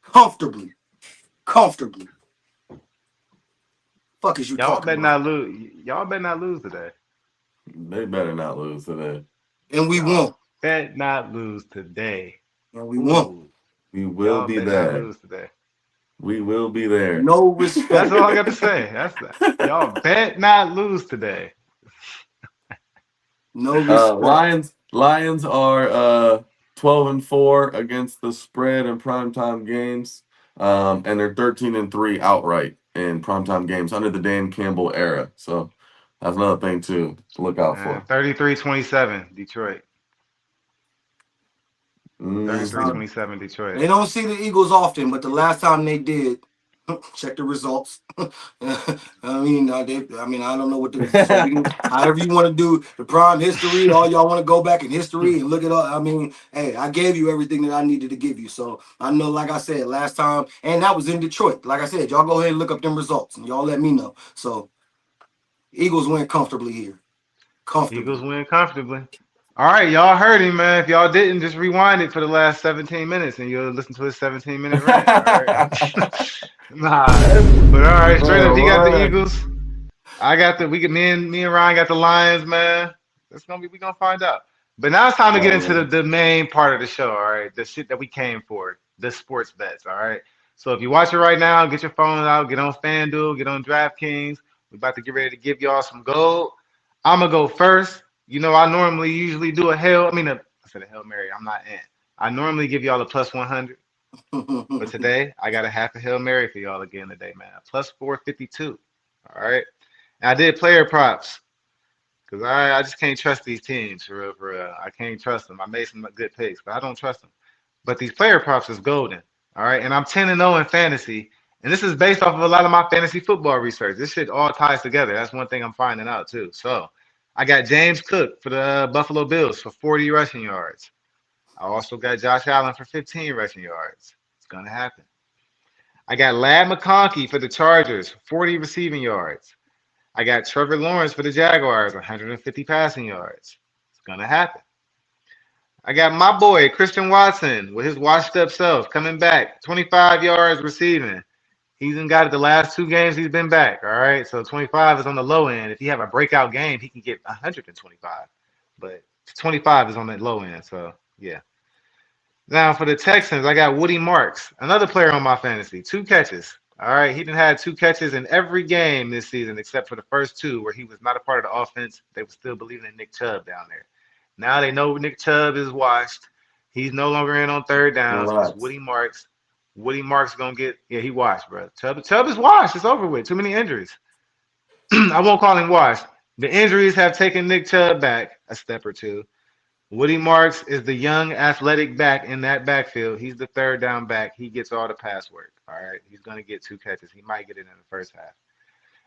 comfortably. Comfortably. Fuck is you Y'all talking better about? not lose. Y'all better not lose today. They better not lose today. And we won't. Bet not lose today. And we won't. Ooh, We will y'all be better not there. lose today. We will be there. No respect. That's all I got to say. Y'all bet not lose today. No respect. Lions are 12-4 against the spread in primetime games. And they're 13-3 outright in primetime games under the Dan Campbell era. So that's another thing to look out for. 33-27 Detroit. Mm. 33-27 Detroit. They don't see the Eagles often, but the last time they did, check the results. I mean, I don't know what however you want to do the prime history. All y'all want to go back in history and look it up. I mean, hey, I gave you everything that I needed to give you. So I know, like I said last time, and that was in Detroit. Like I said, y'all go ahead and look up them results and y'all let me know. So Eagles win comfortably here. Comfortably. Eagles win comfortably. All right, y'all heard him, man. If y'all didn't, just rewind it for the last 17 minutes and you'll listen to his 17-minute rant. All right? Nah. But all right, straight up, he got the Eagles. I got me and Ryan got the Lions, man. We gonna find out. But now it's time to get into Oh, the main part of the show, all right? The shit that we came for, the sports bets, all right? So if you watch it right now, get your phone out, get on FanDuel, get on DraftKings. We're about to get ready to give y'all some gold. I'm gonna go first. You know, I normally usually do I said a Hail Mary. I'm not in. I normally give y'all a plus 100, but today I got a half a Hail Mary for y'all again today, man. Plus 452. All right. And I did player props. Cause I just can't trust these teams for real, for real. I can't trust them. I made some good picks, but I don't trust them. But these player props is golden. All right, and I'm 10-0 in fantasy, and this is based off of a lot of my fantasy football research. This shit all ties together. That's one thing I'm finding out too. So I got James Cook for the Buffalo Bills for 40 rushing yards. I also got Josh Allen for 15 rushing yards. It's gonna happen. I got Lad McConkey for the Chargers, 40 receiving yards. I got Trevor Lawrence for the Jaguars, 150 passing yards. It's gonna happen. I got my boy Christian Watson with his washed up self coming back, 25 yards receiving. He's in got it the last 2 games he's been back. All right, so 25 is on the low end. If he have a breakout game, he can get 125, but 25 is on the low end. So yeah. Now for the Texans, I got Woody Marks, another player on my fantasy, 2 catches. All right, he done had 2 catches in every game this season except for the first 2 where he was not a part of the offense. They were still believing in Nick Chubb down there. Now they know Nick Chubb is washed. He's no longer in on third downs. It's Relax. Woody Marks. Woody Marks gonna get he washed, bro. Chubb is washed. It's over with. Too many injuries. I won't call him washed. The injuries have taken Nick Chubb back a step or two. Woody Marks is the young athletic back in that backfield. He's the third down back. He gets all the pass work. All right. He's going to get 2 catches. He might get it in the first half.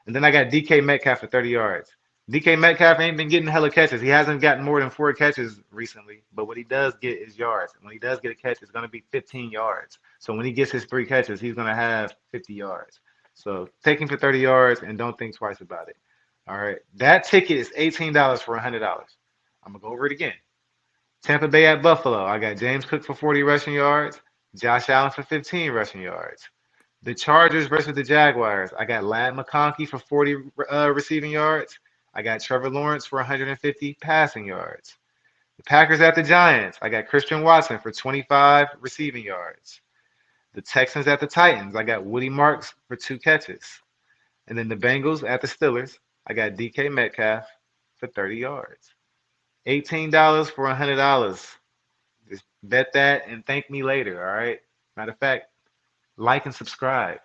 And then I got DK Metcalf for 30 yards. DK Metcalf ain't been getting hella catches. He hasn't gotten more than 4 catches recently. But what he does get is yards. When he does get a catch, it's going to be 15 yards. So when he gets his 3 catches, he's going to have 50 yards. So take him for 30 yards and don't think twice about it. All right. That ticket is $18 for $100. I'm going to go over it again. Tampa Bay at Buffalo. I got James Cook for 40 rushing yards, Josh Allen for 15 rushing yards. The Chargers versus the Jaguars. I got Lad McConkey for 40 receiving yards. I got Trevor Lawrence for 150 passing yards. The Packers at the Giants. I got Christian Watson for 25 receiving yards. The Texans at the Titans. I got Woody Marks for 2 catches. And then the Bengals at the Steelers. I got DK Metcalf for 30 yards. $18 for $100. Just bet that and thank me later. All right. Matter of fact, like and subscribe.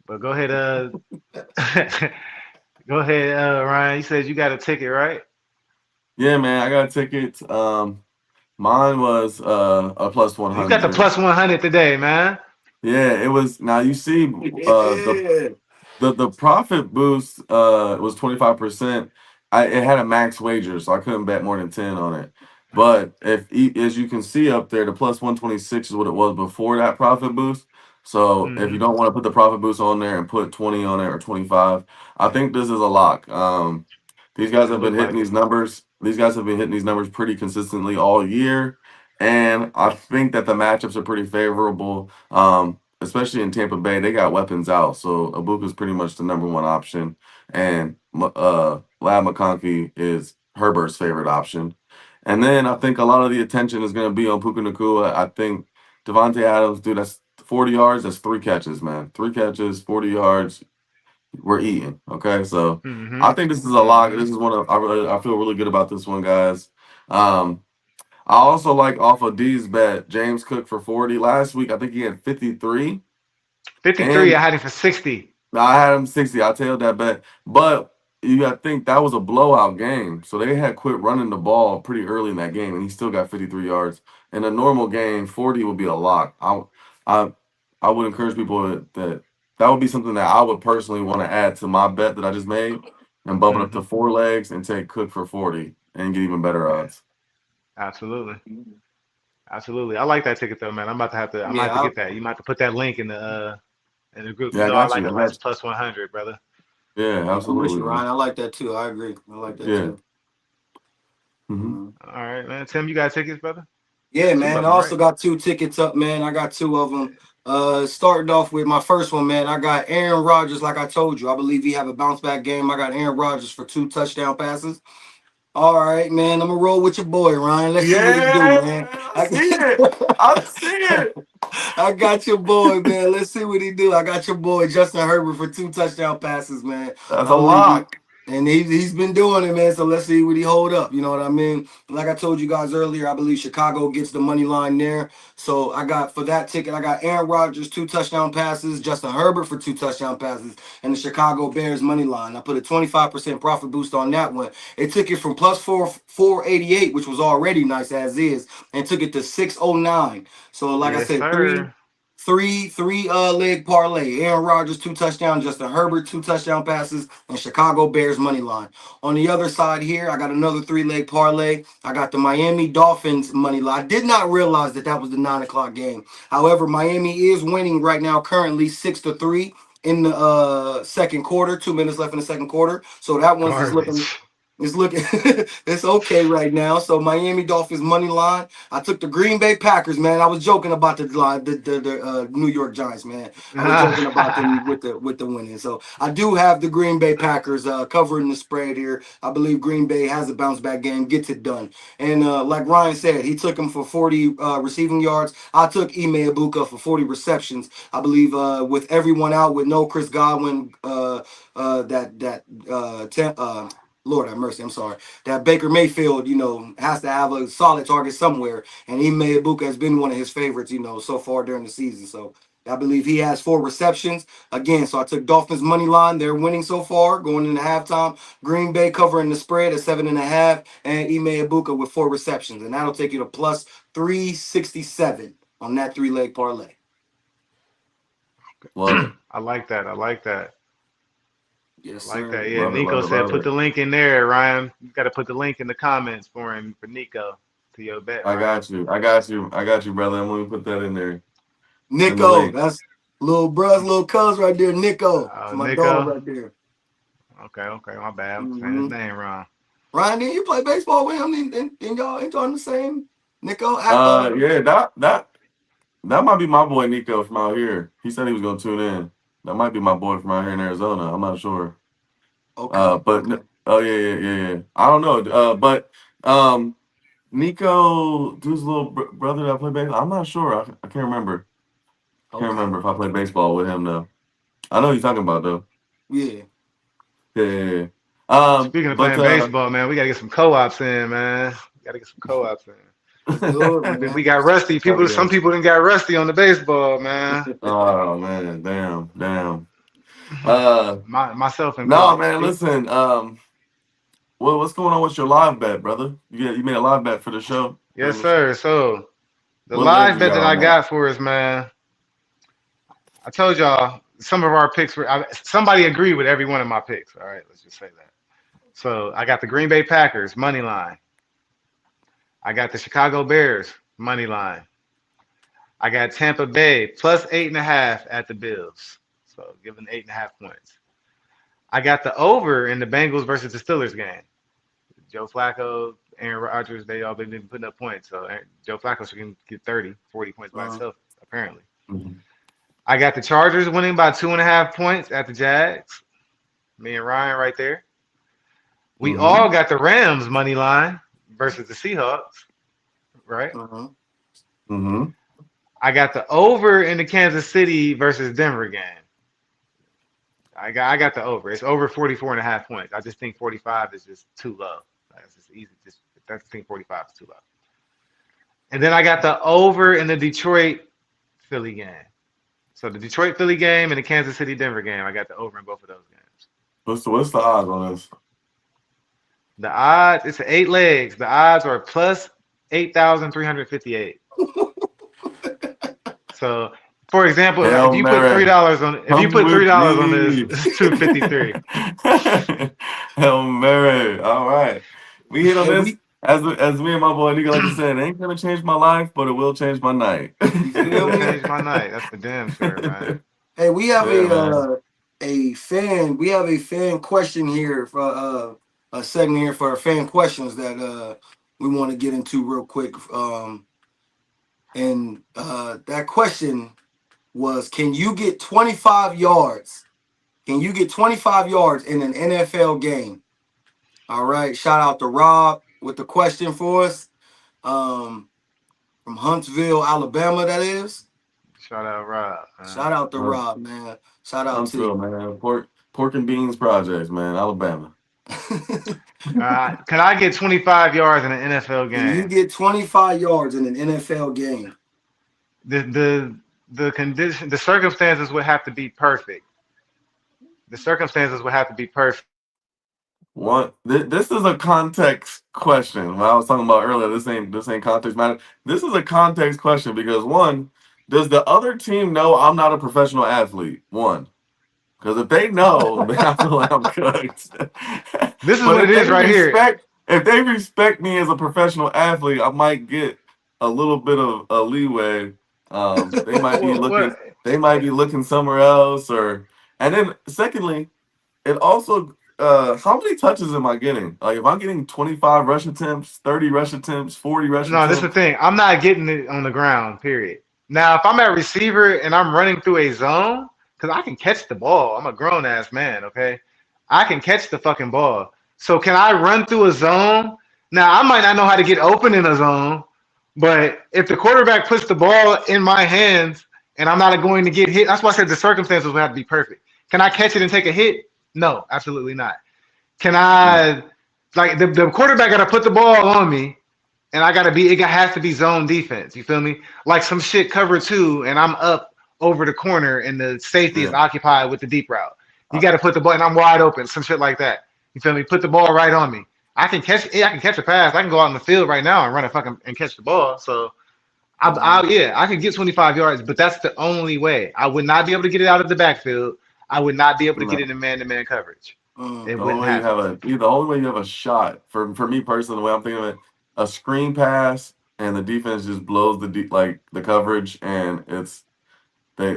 But go ahead, go ahead, Ryan. You said you got a ticket, right? Yeah, man, I got tickets. Mine was a plus You got the 100. plus 100 today, man. Yeah, it was. Now you see, yeah. the profit boost was 25%. It had a max wager, so I couldn't bet more than 10 on it. But as you can see up there, the plus 126 is what it was before that profit boost. So if you Hmm. don't want to put the profit boost on there and put 20 on it or 25, I think this is a lock. These guys It have been looked hitting like these it. numbers. These guys have been hitting these numbers pretty consistently all year, and I think that the matchups are pretty favorable. Especially in Tampa Bay, they got weapons out, so Ibuka's pretty much the number 1 option, and Lad McConkey is Herbert's favorite option. And then I think a lot of the attention is going to be on Puka Nakua. I think Devontae Adams, dude, that's 40 yards. That's 3 catches, man. 3 catches, 40 yards. We're eating. Okay, so Hmm. I think this is a lock. Hmm. This is one of I feel really good about this one, guys. Um, I also like off of D's bet James Cook for 40 last week. I think he had 53, 53, and I had him for 60. I had him 60. I tailed that bet, but you got to think that was a blowout game, so they had quit running the ball pretty early in that game, and he still got 53 yards. In a normal game, 40 would be a lock. I I would encourage people that would be something that I would personally want to add to my bet that I just made and bump it up Hmm. to 4 legs and take Cook for 40 and get even better Yeah, odds. absolutely. Absolutely. I like that ticket though, man. I might have to Yeah, get that. You might have to put that link in the group. You Yeah, I know I got like you. a I nice got you. plus 100, brother. Yeah, I'm with absolutely, you, man. Ryan. I like that too. I agree. I like that Yeah. too. Hmm. Mhm. All right, man. Tim, you got tickets, brother? Yeah, Two man. of I them, also right? got 2 tickets up, man. I got 2 of them. Starting off with my first one, man. I got Aaron Rodgers, like I told you. I believe he have a bounce back game. I got Aaron Rodgers for 2 touchdown passes. All right, man. I'm gonna roll with your boy, Ryan. Let's see what he do, man. I see it. I see it. I got your boy, man. Let's see what he do. I got your boy Justin Herbert for 2 touchdown passes, man. That's I a believe he, lock. and he's been doing it, man. So let's see what he hold up. You know what I mean? Like I told you guys earlier, I believe Chicago gets the money line there. So I got for that ticket, I got Aaron Rodgers 2 touchdown passes, Justin Herbert for 2 touchdown passes, and the Chicago Bears money line. I put a 25% profit boost on that one. It took it from plus 488, which was already nice as is, and took it to 609. So like I Yes, said, sir. three leg parlay. Aaron Rodgers 2 touchdowns, Justin Herbert 2 touchdown passes, and Chicago Bears money line. On the other side here, I got another 3 leg parlay. I got the Miami Dolphins money line. I did not realize that was the 9 o'clock game. However, Miami is winning right now, currently 6-3 in the second quarter. 2 minutes left in the second quarter. So that one's just looking. Garbage. It's looking it's okay right now. So Miami Dolphins money line. I took the Green Bay Packers, man. I was joking about the line, the New York Giants, man. I was joking about them with the winning. So I do have the Green Bay Packers covering the spread here. I believe Green Bay has a bounce back game, gets it done. And like Ryan said, he took him for 40 receiving yards. I took Ime Ibuka for 40 receptions. I believe with everyone out, with no Chris Godwin, Lord have mercy, I'm sorry. That Baker Mayfield, has to have a solid target somewhere. And Ime Ibuka has been one of his favorites, so far during the season. So I believe he has 4 receptions. Again, so I took Dolphins money line. They're winning so far, going into halftime. Green Bay covering the spread at 7.5, and Ime Ibuka with 4 receptions. And that'll take you to plus 367 on that 3-leg parlay. Love it. I like that. I like that. Yes, I like sir. that. Yeah, Love it. Nico Love it. said Love put it. the link in there, Ryan. You got to put the link in the comments for Nico to your bet, I Ryan. got you. I got you. I got you, brother. I'm gonna put that in there. Send the Nico, link. that's little bruh's little cuz right there. Nico, it's Oh, my dog Nico. right there. Okay, my bad. I'm saying his Hmm. name wrong. Ryan, didn't you play baseball with him? And y'all ain't on the same? Nico? Yeah, that might be my boy Nico from out here. He said he was gonna tune in. That might be my boy from out here in Arizona. I'm not sure. Okay. Oh yeah. I don't know. But Nico, dude's little brother that I play baseball. I'm not sure. I can't remember. Can't Okay. remember if I played baseball with him though. I know what you're talking about though. Yeah. Yeah. Speaking of But playing baseball, man, we got to get some co-ops in, man. Got to get some co-ops in. Let's do it, We man. got rusty. yeah. Some people didn't got rusty on the baseball, man. Oh man, damn. Uh, Myself no included. man, listen. What's going on with your live bet, brother? You made a live bet for the show. Yes, sir. So the What legs live you bet got that on I that? got for us, man. I told y'all some of our picks were. Somebody agreed with every one of my picks. All right, let's just say that. So I got the Green Bay Packers money line. I got the Chicago Bears money line. I got Tampa Bay plus 8.5 at the Bills. So giving 8.5 points. I got the over in the Bengals versus the Steelers game. Joe Flacco, Aaron Rodgers, they all been putting up points. So Joe Flacco should get 30, 40 points by Uh, himself, apparently. Mhm. I got the Chargers winning by 2.5 points at the Jags. Me and Ryan right there. We Mhm. all got the Rams money line versus the Seahawks, right? uh-huh. Mhm. I got the over in the Kansas City versus Denver game. I got the over. It's over 44.5 points. I just think 45 is just too low. That's just easy. I think 45 is too low. And then I got the over in the Detroit Philly game. So the Detroit Philly game and the Kansas City Denver game, I got the over in both of those games. What's the odds on this? The odds, it's 8 legs. The odds are plus 8,358. So, for example, if Hail you put Mary, $3 on, if you come put with $3 on this, me. it's 253. Hail Mary. All right, we hit on Hey, this. As me and my boy Nico like to say, it ain't gonna change my life, but it will change my night. you It feel will me? change my night. That's for damn sure, man. Hey, we have Yeah, man. a fan question here for a segment here for fan questions that we want to get into real quick. And that question was, can you get 25 yards? Can you get 25 yards in an NFL game All right. Shout out to Rob with the question for us. From Huntsville, Alabama, that is. Shout out Rob. Shout out to Hunt, Rob, man. Shout out to Huntsville, you. man. Pork and beans projects, man. Alabama. Can I get 25 yards in an NFL Can you game? get 25 yards in an NFL game? The condition, the circumstances would have to be perfect. The circumstances would have to be perfect. What this is a context question. What I was talking about earlier, this ain't context matter. This is a context question because one, does the other team know I'm not a professional athlete? One. Because if they know, then I feel like I'm cooked. This is But what it is right here. if they respect me as a professional athlete, I might get a little bit of a leeway. They might be looking, What? they might be looking somewhere else, and then secondly, it also how many touches am I getting? Like if I'm getting 25 rush attempts, 30 rush attempts, 40 rush No, this is the attempts, thing. I'm not getting it on the ground, period. Now, if I'm at receiver and I'm running through a zone, because I can catch the ball. I'm a grown ass man, okay? I can catch the fucking ball. So can I run through a zone? Now, I might not know how to get open in a zone, but if the quarterback puts the ball in my hands and I'm not going to get hit, that's why I said the circumstances would have to be perfect. Can I catch it and take a hit? No, absolutely not. Can no. I, like, the quarterback got to put the ball on me and it has to be zone defense. You feel me? Like some shit cover two, and I'm up over the corner, and the safety is Yeah. occupied with the deep route. You Uh, got to put the ball, and I'm wide open. Some shit like that. You feel me? Put the ball right on me. I can catch. Yeah, I can catch a pass. I can go out in the field right now and run a fucking and catch the ball. So yeah, I could get 25 yards, but that's the only way. I would not be able to get it out of the backfield. I would not be able to get it no. in man-to-man coverage. It The wouldn't only way you have happen. the only way you have a shot for me personally, the way I'm thinking of it, a screen pass and the defense just blows like the coverage and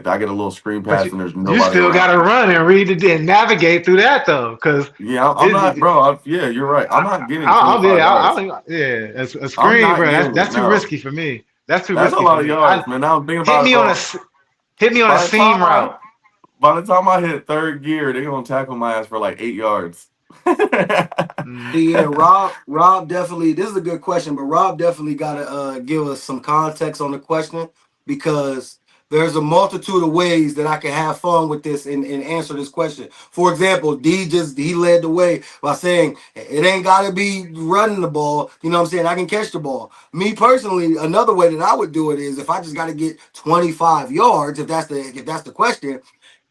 I get a little screen But pass and there's you nobody still got around. to run and read it and navigate through that though, because Yeah, I'm not, it, bro. Yeah, you're right. I'm not getting I'll 25 yards. yeah, a I'm screen, not bro. getting it. That's too No, risky for me. That's too that's a risky for lot of me. yards, man. Now I'm thinking Hit about it, me on a bro. hit me on a By the seam time I route. by the time I hit third gear, they're gonna tackle my ass for like 8 yards. Mm, See, yeah, Rob definitely. This is a good question, but Rob definitely got to give us some context on the question because there's a multitude of ways that I can have fun with this and answer this question. For example, he led the way by saying it ain't got to be running the ball. You know what I'm saying? I can catch the ball. Me personally, another way that I would do it is if I just got to get 25 yards, if that's the question,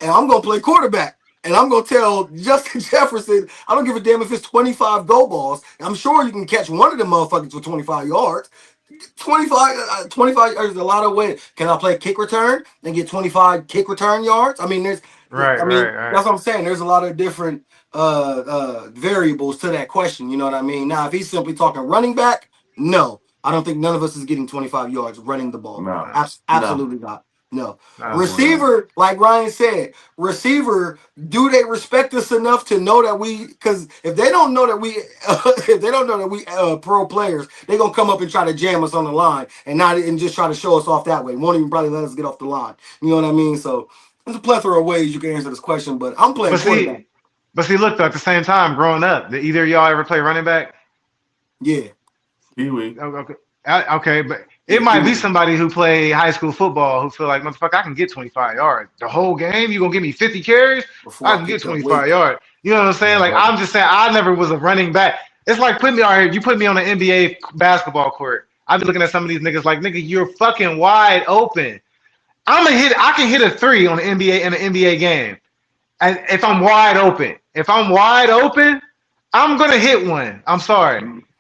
and I'm gonna play quarterback. And I'm going to tell Justin Jefferson, I don't give a damn if it's 25 go balls. I'm sure you can catch one of them motherfuckers for 25 yards. 25 yards is a lot of ways. Can I play kick return and get 25 kick return yards? right, right, right. That's what I'm saying. There's a lot of different variables to that question. You know what I mean? Now, if he's simply talking running back, no. I don't think none of us is getting 25 yards running the ball. No, no, Absolutely not. No. absolutely not. Receiver, like Ryan said, receiver, do they respect us enough to know that because if they don't know that we pro players, they're gonna come up and try to jam us on the line and just try to show us off that way. Won't even probably let us get off the line. You know what I mean? So there's a plethora of ways you can answer this question, but I'm playing But quarterback. look though. At the same time, growing up, did either of y'all ever play running back? Yeah. Pee-wee. Okay, okay, but it Yeah, might be Pee-wee. somebody who play high school football who feel like, motherfucker, I can get 25 yards. The whole game, you gonna give me 50 carries? Before I I can get picked up 25 weight. yards. You know what I'm saying? Like Exactly. I'm just saying, I never was a running back. It's like put me out here. You put me on an NBA basketball court. I be looking at some of these niggas like, nigga, you're fucking wide open. I can hit a three on the NBA in an NBA game, and if I'm wide open, I'm gonna hit one. I'm sorry.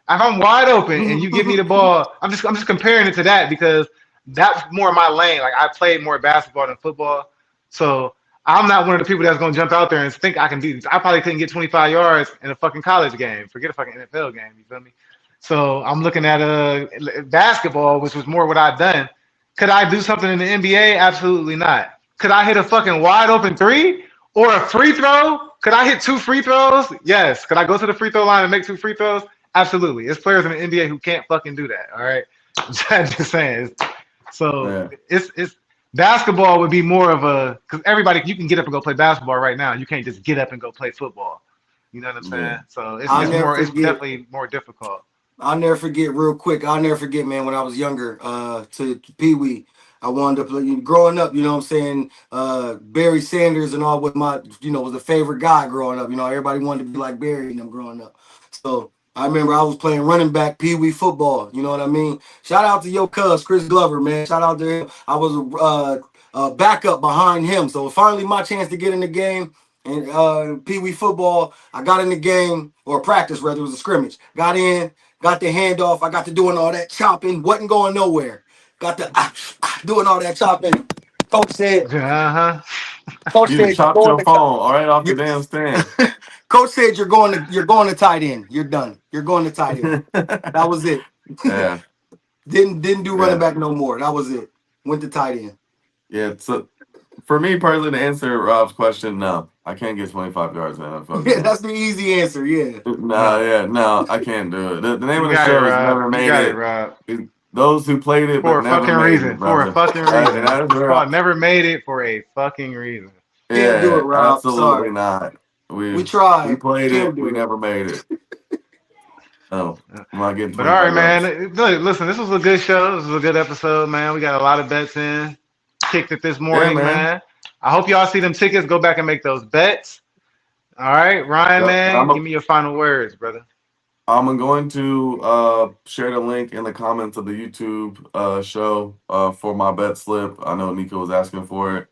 If I'm wide open and you give me the ball, I'm just comparing it to that because that's more my lane. Like I played more basketball than football, so I'm not one of the people that's gonna jump out there and think I can do. I probably couldn't get 25 yards in a fucking college game. Forget a fucking NFL game. You feel me? So I'm looking at basketball, which was more what I've done. Could I do something in the NBA? Absolutely not. Could I hit a fucking wide open three or a free throw? Could I hit two free throws? Yes. Could I go to the free throw line and make two free throws? Absolutely. There's players in the NBA who can't fucking do that. All right. I'm just saying. So Yeah. it's basketball would be more of a because everybody you can get up and go play basketball right now. You can't just get up and go play football. You know what I'm Yeah. saying? So it's, I'll it's never more, it's forget. definitely more difficult. I'll never forget real quick. I'll never forget, man, when I was younger, to Pee Wee. I wanted to play growing up, you know what I'm saying? Barry Sanders and all was my, was the favorite guy growing up. You know, everybody wanted to be like Barry and them growing up. So I remember I was playing running back Pee Wee football. You know what I mean? Shout out to your cuz, Chris Glover, man. Shout out to him. I was a backup behind him. So finally my chance to get in the game. And Pee Wee football, I got in the game, or practice rather, it was a scrimmage. Got in, got the handoff. I got to doing all that chopping. Wasn't going nowhere. Got the doing all that chopping. Coach said, Uh-huh. Coach You just said you're chopped going your to phone all right off the you- damn stand. Coach said you're going to tight end. You're done. You're going to tight end. That was it. Yeah, Didn't do running yeah, back no more. That was it. Went to tight end. yeah. So for me personally, to answer Rob's question, no, I can't get 25 yards in the NFL Yeah, game. that's the easy answer. Yeah. No, No, yeah, no, I can't do it. The name you of the got it, show is Rob. Never You Made got it, It. Rob. Those who played it For but a never fucking made reason. it, For a brother. fucking And reason. that's It's where, called Never Made It for a fucking reason. Can't do it, yeah, Rob. absolutely Sorry. not. We We tried. played Can't it. We do it. never made it. No, Uh, I'm not getting But all right, 25 man. yards. Look, listen, this was a good show. This was a good episode, man. We got a lot of bets in. Kicked it this Yeah, morning, man. man. I hope y'all see them tickets. Go back and make those bets. All right, Ryan, Yep. And man, give me your final words, brother. I'm going to share the link in the comments of the YouTube show for my bet slip. I know Nico was asking for it.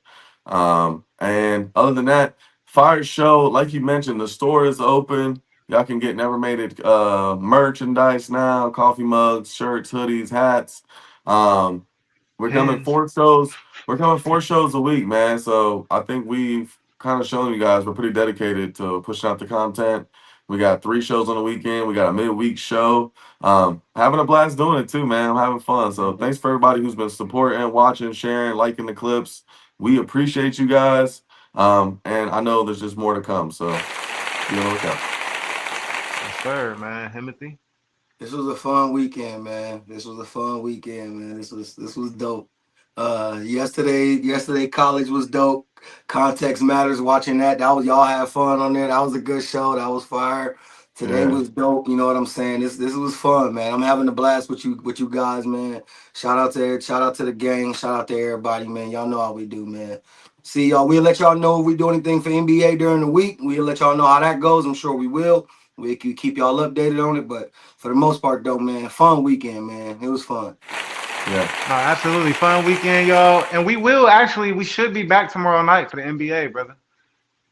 And other than that, fire show, like you mentioned, the store is open. Y'all can get Never Made It merchandise now, coffee mugs, shirts, hoodies, hats. Um, we're coming Pins. 4 shows. We're coming 4 shows a week, man. So I think we've kind of shown you guys we're pretty dedicated to pushing out the content. We got 3 shows on the weekend. We got a midweek show. Having a blast doing it too, man. I'm having fun. So thanks for everybody who's been supporting, watching, sharing, liking the clips. We appreciate you guys. And I know there's just more to come. So be on the lookout. Yes, sir, man. Timothy. This was a fun weekend, man. This was a fun weekend, man. This was dope. Yesterday college was dope. Context matters. Watching that was y'all had fun on there. That was a good show. That was fire. Today Yeah. was dope. You know what I'm saying? This was fun, man. I'm having a blast with you guys, man. Shout out to the gang. Shout out to everybody, man. Y'all know how we do, man. See y'all. We'll let y'all know if we do anything for NBA during the week. We'll let y'all know how that goes. I'm sure we will. We can keep y'all updated on it, but for the most part, though, man, fun weekend, man. It was fun. Yeah. No, absolutely fun weekend, y'all. And we should be back tomorrow night for the NBA, brother.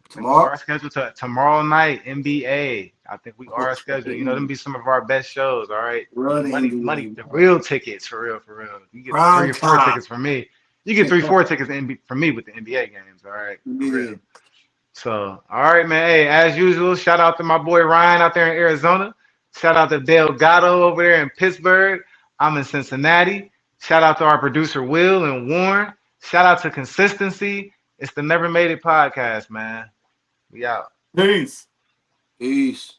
I think we Tomorrow, are scheduled to tomorrow night, NBA. I think we are scheduled. You know, them be some of our best shows, all right? run the Money, NBA, the real tickets, for real, for real. You get three prime or four time. tickets from me. You get 3, 4 tickets from me with the NBA games, all right? For Yeah. real. So, all right, man. Hey, as usual, shout out to my boy Ryan out there in Arizona. Shout out to Delgado over there in Pittsburgh. I'm in Cincinnati. Shout out to our producer Will and Warren. Shout out to Consistency. It's the Never Made It podcast, man. We out. Peace. Peace.